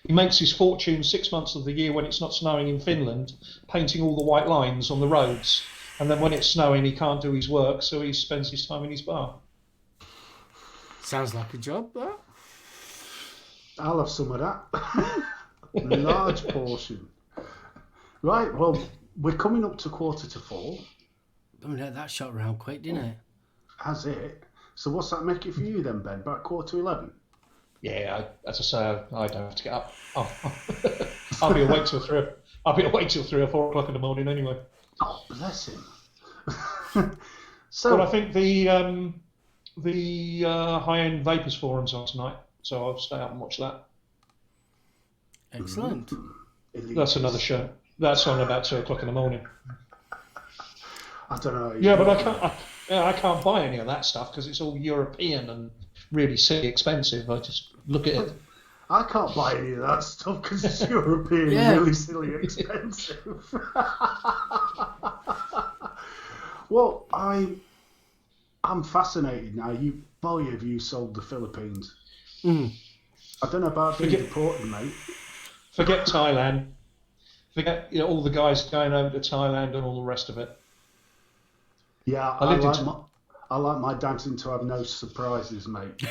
He makes his fortune 6 months of the year when it's not snowing in Finland, painting all the white lines on the roads. And then when it's snowing, he can't do his work, so he spends his time in his bar. Sounds like a job, that. I'll have some of that. Large portion. Right, well, we're coming up to 3:45. I mean, that shot round quick, didn't it? Has it? So what's that make it for you then, Ben? About 11:15? Yeah, as I say, I don't have to get up. I'll be awake till 3. I'll be awake till 3 or 4 o'clock in the morning anyway. Oh, bless him. So But I think the high-end vapors forum's on tonight, so I'll stay up and watch that. Excellent. That's another show. That's on about 2 o'clock in the morning. I don't know. Yeah, but I can't buy any of that stuff because it's all European and really silly expensive. I just look at it. I can't buy any of that stuff because it's European and really silly expensive. Well, I'm fascinated now. Boy, have you sold the Philippines. Mm. I don't know about being deported, mate. Forget Thailand. Forget all the guys going over to Thailand and all the rest of it. Yeah, I like my dancing to have no surprises, mate.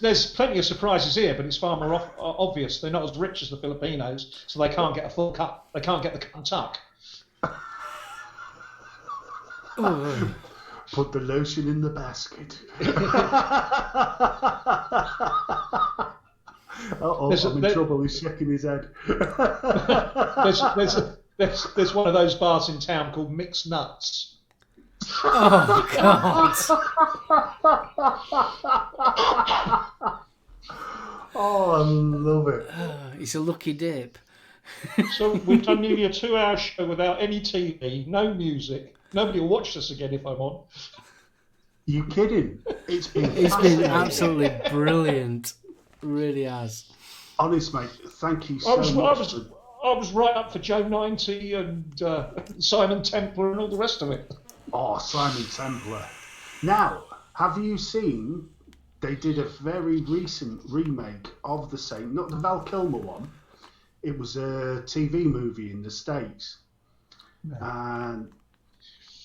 There's plenty of surprises here, but it's far more obvious. They're not as rich as the Filipinos, so they can't get a full cut. They can't get the cut and tuck. Put the lotion in the basket. I'm in trouble. He's shaking his head. There's one of those bars in town called Mixed Nuts. Oh, God. Oh, I love it. It's a lucky dip. So we've done nearly a 2-hour show without any TV, no music. Nobody will watch this again if I'm on. You kidding? It's been absolutely brilliant. It really has. Honest, mate. Thank you so much. I was right up for Joe 90 and Simon Templar and all the rest of it. Oh, Simon Templar. Now, have you seen? They did a very recent remake of the same, not the Val Kilmer one. It was a TV movie in the States, and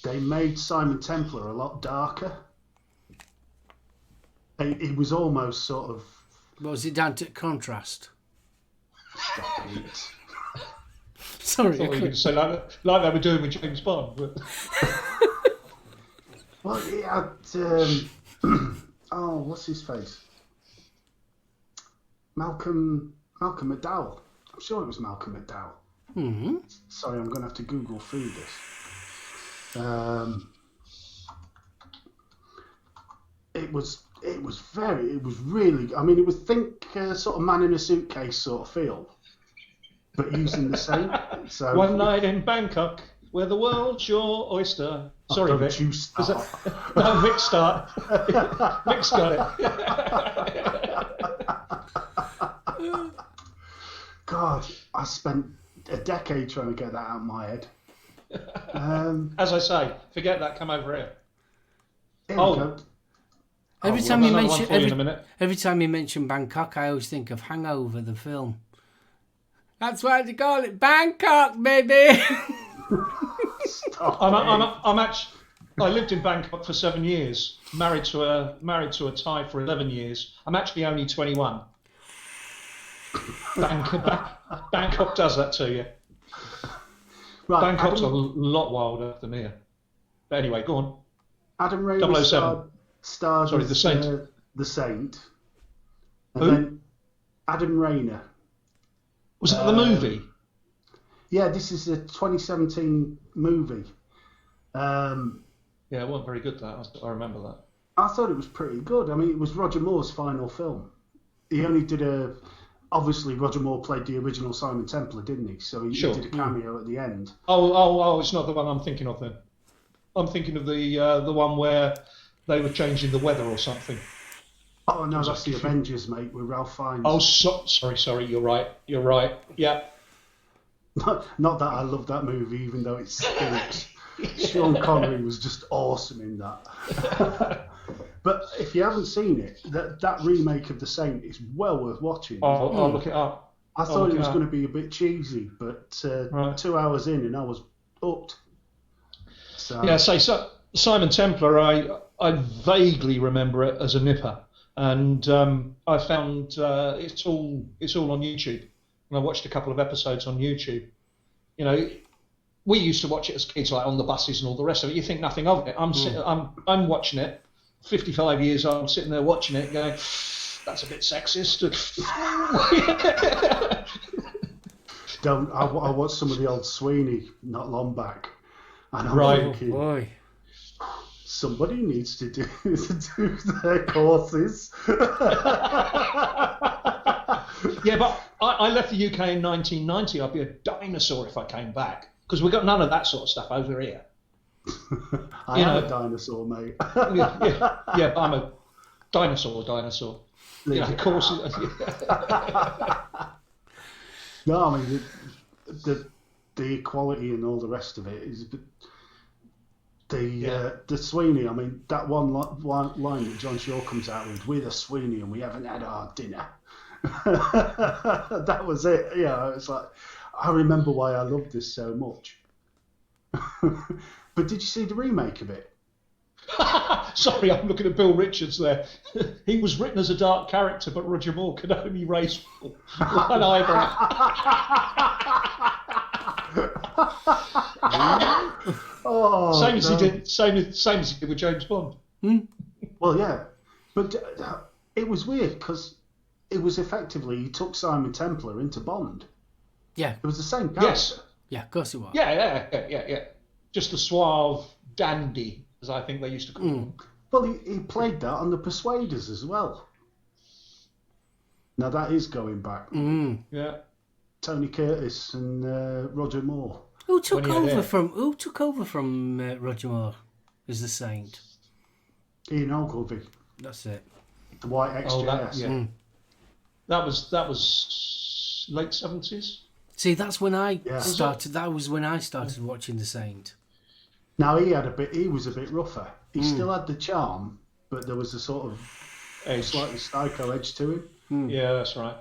they made Simon Templar a lot darker. It was almost sort of. What was it down to contrast? Stop it. Sorry, I thought you were going to say like they were doing with James Bond. But... Well, it had. Oh, what's his face? Malcolm McDowell. I'm sure it was Malcolm McDowell. Mm-hmm. Sorry, I'm going to have to Google through this. It was really. I mean, it was sort of Man in a Suitcase sort of feel, but using the same. So one night in Bangkok, where the world's your oyster. Sorry, Vic. You start. No, Vic start. Vic's got it. God, I spent a decade trying to get that out of my head. As I say, forget that. Come over here. Here we go. Every time you mention Bangkok, I always think of Hangover, the film. That's why they call it Bangkok, baby. I lived in Bangkok for 7 years. Married to a Thai for 11 years. I'm actually only 21. Bangkok does that to you. Right, Bangkok's a lot wilder than here. But anyway, go on. Adam Rayner starred Sorry, the Saint. The Saint. And Who? then Adam Rayner. Was that the movie? Yeah, this is a 2017 movie. Yeah, it wasn't very good, that. I remember that. I thought it was pretty good. I mean, it was Roger Moore's final film. He only did obviously, Roger Moore played the original Simon Templar, didn't he? So he did a cameo at the end. Oh, it's not the one I'm thinking of then. I'm thinking of the one where they were changing the weather or something. Oh, no, that's the Avengers, mate, with Ralph Fiennes. Oh, sorry, you're right. Yeah. Not that I love that movie, even though it stinks. Sean Connery was just awesome in that. But if you haven't seen it, that remake of The Saint is well worth watching. I'll look it up. I thought it was going to be a bit cheesy, but 2 hours in and I was hooked. So. Yeah, so Simon Templar, I vaguely remember it as a nipper, and I found it's all on YouTube. and I watched a couple of episodes on YouTube. You know, we used to watch it as kids, like on the buses and all the rest of it. You think nothing of it. I'm watching it. 55 years old, sitting there watching it, going, "That's a bit sexist." I watched some of the old Sweeney not long back, and I'm Right. thinking, Boy. somebody needs to do their courses. Yeah, but I left the UK in 1990. I'd be a dinosaur if I came back, because we've got none of that sort of stuff over here. I am a dinosaur, mate. Yeah, but I'm a dinosaur. You know, of course. No, I mean the equality and all the rest of it is the Sweeney. I mean, that one line that John Shaw comes out with, "We're the Sweeney and we haven't had our dinner." That was it. Yeah, it's like, I remember why I loved this so much. But did you see the remake of it? Sorry, I'm looking at Bill Richards there. He was written as a dark character, but Roger Moore could only raise one eyebrow. Same as he did with James Bond. Well, yeah, but it was weird because it was effectively he took Simon Templar into Bond. Yeah. It was the same character. Yes. Yeah, of course it was. Yeah. Just a suave dandy, as I think they used to call him. Well, he played that on The Persuaders as well. Now that is going back. Yeah. Tony Curtis and Roger Moore. Who took over from Roger Moore as the Saint? Ian Ogilvy, That's it. the White XJS. That was late 70s. See, that's when I Yeah. started. That was when I started watching The Saint. Now he was a bit rougher. He still had the charm, but there was a sort of slightly psycho edge to him. Yeah, that's right.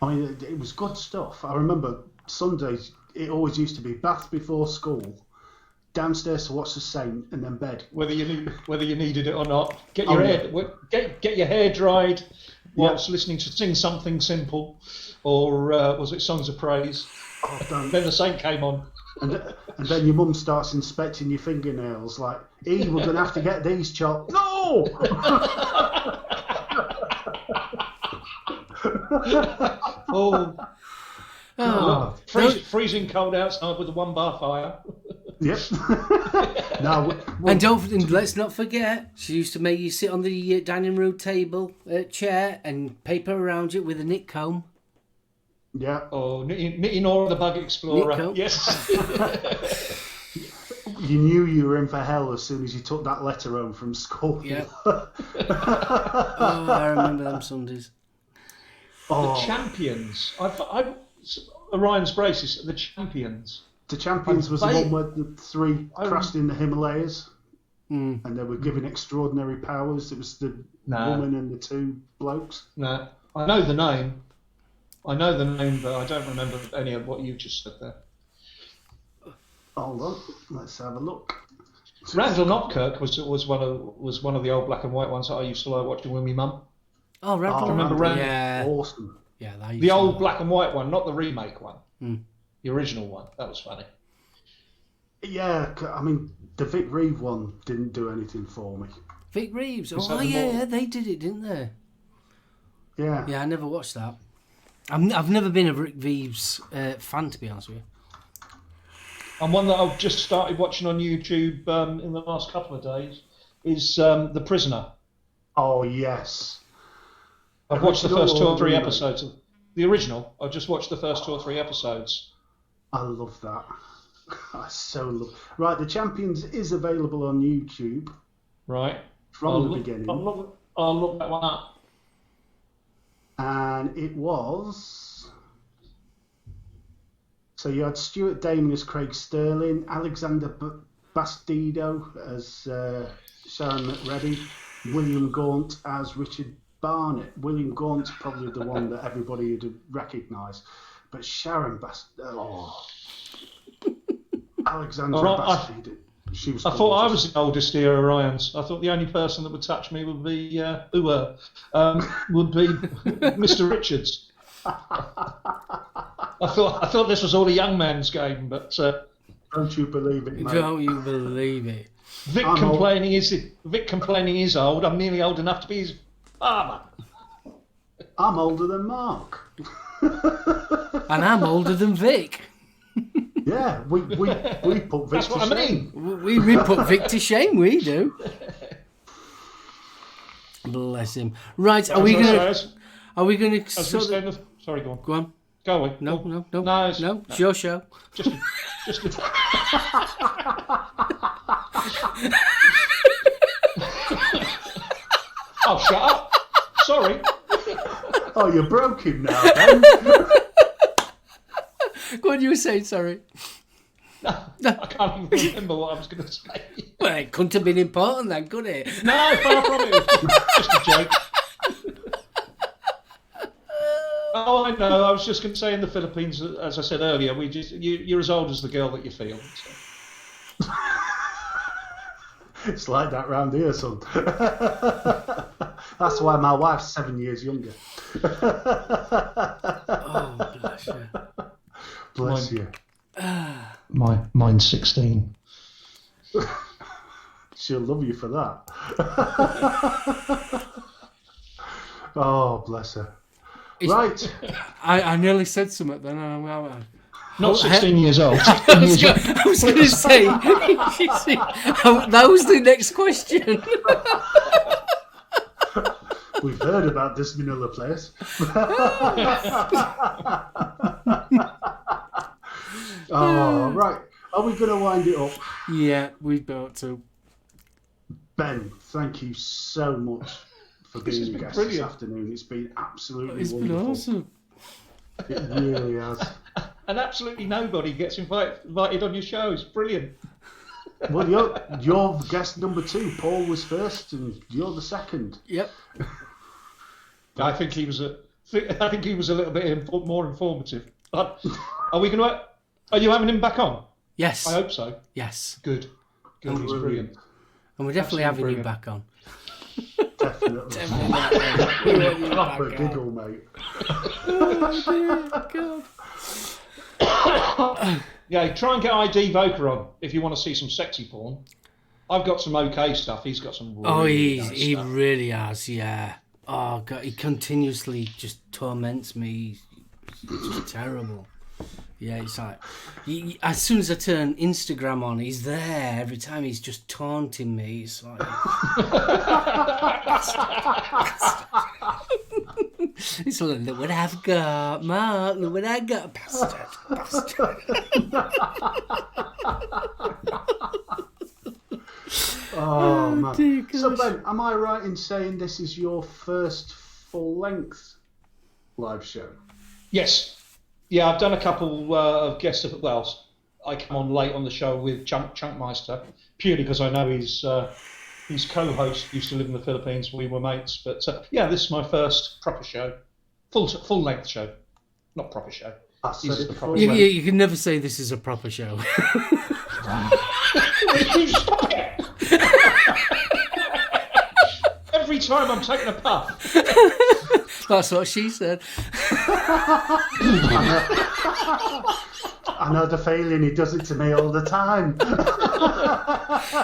I mean, it was good stuff. I remember Sundays, it always used to be bath before school, downstairs to watch The Saint, and then bed. Whether you needed it or not, get your hair dried whilst listening to Sing Something Simple, or was it Songs of Praise? Oh, then The Saint came on. And then your mum starts inspecting your fingernails, like, we're going to have to get these chopped. No! Freezing cold outside with a 1 bar fire. Yep. And let's not forget, she used to make you sit on the dining room table, chair, and paper around it with a knit comb. Yeah. Oh, knitting or the Bug Explorer. Yes. You knew you were in for hell as soon as you took that letter home from school. Yeah. Oh, I remember them Sundays. The Champions. Orion's Braces. The Champions. The Champions was the one where the 3 crashed in the Himalayas, and they were given extraordinary powers. It was the woman and the 2 blokes. No, I know the name. But I don't remember any of what you just said there. Hold on, let's have a look. Randall Knopkirk was one of the old black and white ones that I used to like watching with my mum. Oh, Randall. Remember Randall? Yeah. Awesome. Yeah, the old black and white one, not the remake one. The original one. That was funny. Yeah, I mean, the Vic Reeve one didn't do anything for me. Vic Reeves. Oh, yeah, they did it, didn't they? Yeah. Yeah, I never watched that. I've never been a Vic Reeves fan, to be honest with you. And one that I've just started watching on YouTube in the last couple of days is The Prisoner. Oh, yes. I've watched the first 2 or 3 episodes of the original. I've just watched the first 2 or 3 episodes. I love that. I so love. Right, The Champions is available on YouTube. Right. From the beginning. I'll look that one up. And it was. So you had Stuart Damon as Craig Sterling, Alexander Bastido as Sharon McReady, William Gaunt as Richard Barnett. William Gaunt's probably the one that everybody would recognise, but Sharon Alexander Bastido. She was. I thought I was the oldest here, Orions. I thought the only person that would touch me would be Mr. Richards. I thought this was all a young man's game, but Don't you believe it, mate? Don't you believe it? Vic complaining is old. I'm nearly old enough to be his father. I'm older than Mark. And I'm older than Vic. Yeah, we put Vic That's to what I shame. mean. We put Vic to shame, we do. Bless him. Right, are we gonna Sorry, go on. go on? Go away. No, Go. no, no. No, No, it's your show. Just. Oh, shut up. Sorry. Oh, you broke him now, Ben. Go on, you were saying, sorry. No, I can't even remember what I was going to say. Well, it couldn't have been important then, could it? No, far from it. It was just a joke. Oh, I know. I was just going to say in the Philippines, as I said earlier, you're as old as the girl that you feel. So. It's like that round here, son. That's why my wife's 7 years younger. Oh, bless you. Bless you. Mine's 16. She'll love you for that. Oh, bless her. Right. I nearly said something then. Not 16 years old. I was going to say, that was the next question. We've heard about this Manila place. Oh, right. Are we going to wind it up? Yeah, we've got to. Ben, thank you so much for being a guest this afternoon. It's been absolutely wonderful. Been awesome. It really has. And absolutely nobody gets invited on your show. It's brilliant. Well, you're guest number 2. Paul was first, and you're the second. Yep. I think he was a little bit more informative. Are you having him back on? Yes. I hope so. Yes. Good. He's brilliant. And we're definitely Absolutely having you back on. Definitely. We want you Proper back giggle, on. mate. Oh, dear God. Yeah, try and get ID Voker on if you want to see some sexy porn. I've got some okay stuff. He's got some really nice he stuff. really has, yeah. Oh, God, he continuously just torments me. It's just terrible. Yeah, it's like, as soon as I turn Instagram on, he's there. Every time he's just taunting me. It's like... It's like, look what I've got, Mark, look what I got, bastard. Oh, man. Dear So, gosh. Ben, am I right in saying this is your first full-length live show? Yes. Yeah, I've done a couple of guests. I come on late on the show with Chunkmeister, purely because I know his co-host used to live in the Philippines. We were mates. But yeah, this is my first proper show. Full-length show. Not proper show. I This said is it the before. proper You, show. you can never say this is a proper show. Stop it! Every time I'm taking a puff. That's what she said. I know the feeling, he does it to me all the time.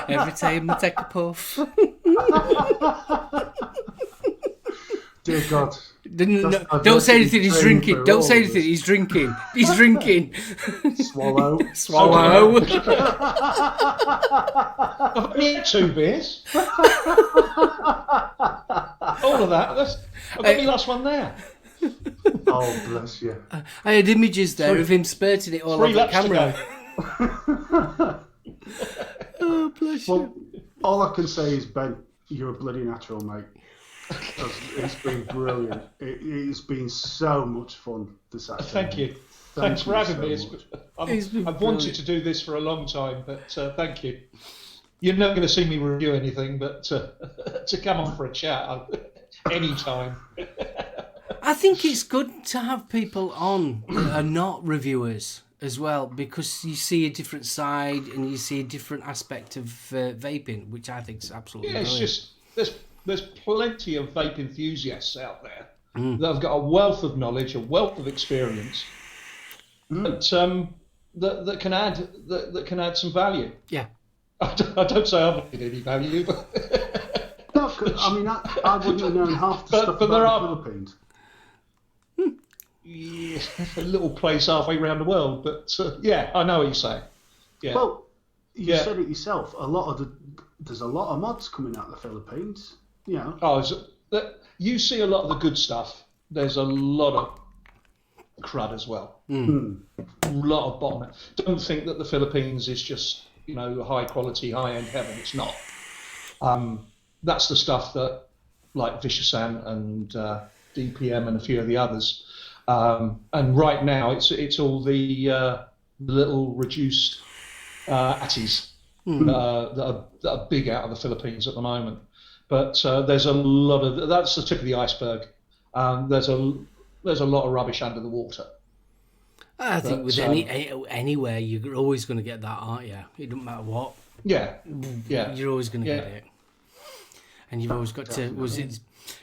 Every time I take a puff. Dear God. Don't say anything, he's drinking. Don't say anything, he's drinking. He's drinking. Swallow. Swallow. I've only had 2 beers. All of that. I've got my last one there. Oh, bless you. I had images there of him spurting it all 3 over the laps to camera. go. Oh, bless you. Well, all I can say is, Ben, you're a bloody natural, mate. It's been brilliant. It's been so much fun this afternoon. Thank you. Thanks for having me. so much. I've wanted to do this for a long time, but thank you. You're not going to see me review anything, but to come on for a chat anytime. I think it's good to have people on that are not reviewers as well, because you see a different side and you see a different aspect of vaping, which I think is absolutely Yeah, it's brilliant. just there's plenty of vape enthusiasts out there, that have got a wealth of knowledge, a wealth of experience, that can add some value. Yeah. I don't say I've added any value, but No, I mean, I wouldn't have known half the stuff about the Philippines. Yeah, a little place halfway around the world, but yeah, I know what you're saying. Yeah. Well, you said it yourself. There's a lot of mods coming out of the Philippines. You know. Oh, you see a lot of the good stuff. There's a lot of crud as well. A lot of bottom. Don't think that the Philippines is just high quality, high end heaven. It's not. That's the stuff that like Vishasan and DPM and a few of the others. And right now, it's all the little reduced atties that are big out of the Philippines at the moment. But there's a lot of that's the tip of the iceberg. There's a lot of rubbish under the water. I think with anywhere you're always going to get that, aren't you? It doesn't matter what. Yeah. You're always going to get it, and you've always got to.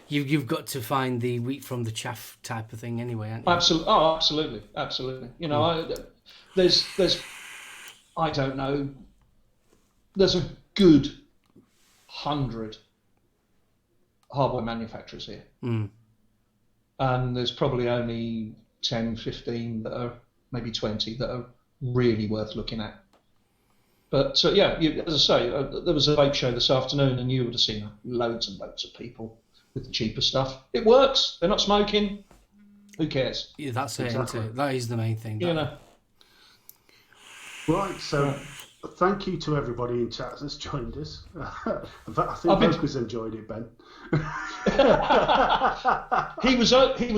You've got to find the wheat from the chaff type of thing anyway, haven't you? Absolutely. Oh, absolutely. There's I don't know. There's a good 100 hardware manufacturers here, and there's probably only 10, 15 that are maybe 20 that are really worth looking at. But as I say, there was a vape show this afternoon, and you would have seen loads and loads of people with the cheaper stuff. It works. They're not smoking. Who cares? Yeah, that's it, isn't it? That is the main thing. Right, so thank you to everybody in chat that's joined us. I think Boku's enjoyed it, Ben. He was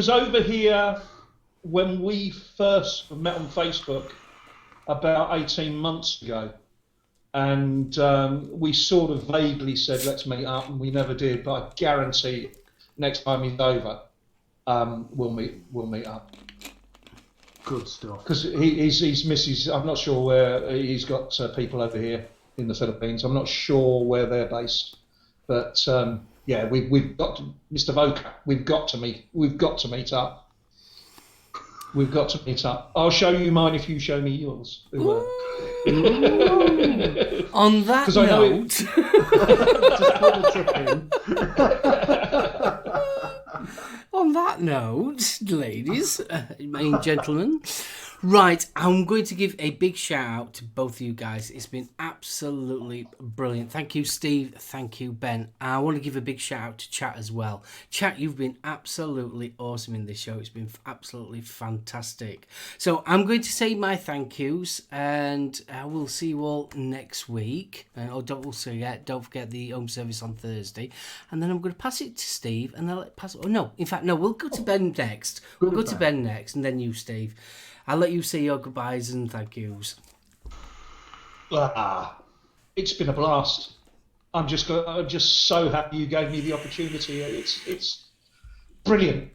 over here when we first met on Facebook about 18 months ago. And we sort of vaguely said, let's meet up, and we never did. But I guarantee next time he's over, we'll meet up. Good stuff. Because his missus, I'm not sure where, he's got people over here in the Philippines. I'm not sure where they're based. But we've got to, Mr. Voka, we've got to meet up. We've got to meet up. I'll show you mine if you show me yours. On that note, just put a tip in. On that note, ladies and gentlemen, right, I'm going to give a big shout out to both of you guys. It's been absolutely brilliant. Thank you, Steve. Thank you, Ben. I want to give a big shout out to Chat as well. Chat, you've been absolutely awesome in this show. It's been absolutely fantastic. So I'm going to say my thank yous, and I will see you all next week. Don't forget the home service on Thursday. And then I'm going to pass it to Steve, and then we'll go to Ben next. We'll go to Ben next, and then you, Steve. I'll let you say your goodbyes and thank yous. It's been a blast. I'm just so happy you gave me the opportunity. It's brilliant.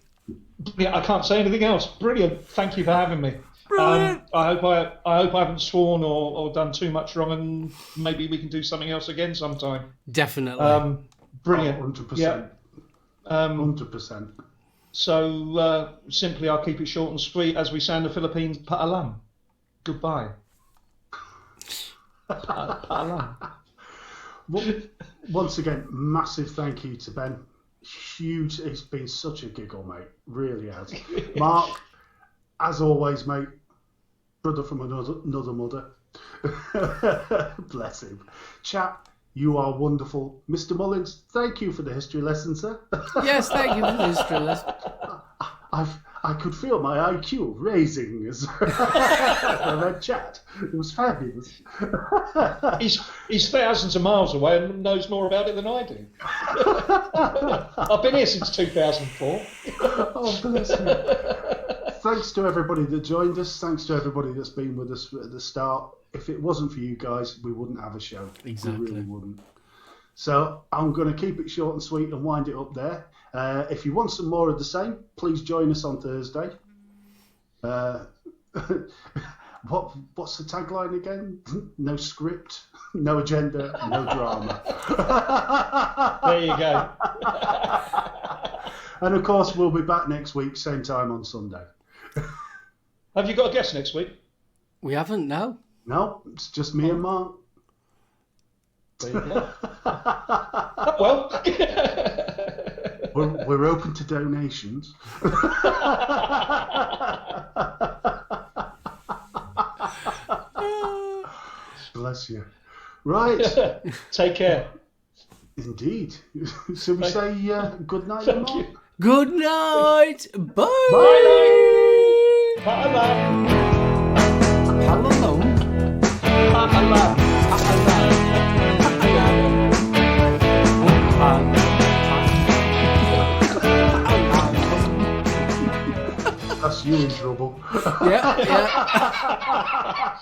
I can't say anything else. Brilliant. Thank you for having me. Brilliant. I hope I haven't sworn or done too much wrong, and maybe we can do something else again sometime. Definitely. Brilliant. 100%. Yeah. 100%. So simply, I'll keep it short and sweet as we say in the Philippines, paalam. Goodbye. Paalam. Once again, massive thank you to Ben. Huge. It's been such a giggle, mate. Really has. Mark, as always, mate, brother from another mother. Bless him. Chat, you are wonderful. Mr. Mullins, thank you for the history lesson, sir. Yes, thank you for the history lesson. I could feel my IQ raising as I read chat. It was fabulous. He's thousands of miles away and knows more about it than I do. I've been here since 2004. Oh, bless me. Thanks to everybody that joined us. Thanks to everybody that's been with us at the start. If it wasn't for you guys, we wouldn't have a show. Exactly. We really wouldn't. So I'm going to keep it short and sweet and wind it up there. If you want some more of the same, please join us on Thursday. What's the tagline again? No script, no agenda, no drama. There you go. And of course, we'll be back next week, same time on Sunday. Have you got a guest next week? We haven't, no. No, it's just me and Mark. There you go. Well, we're open to donations. Bless you. Right. Take care. Indeed. So we say good night, Thank Mark? you. Good night. Bye. Bye. Bye. Hello. That's you in trouble. Yeah.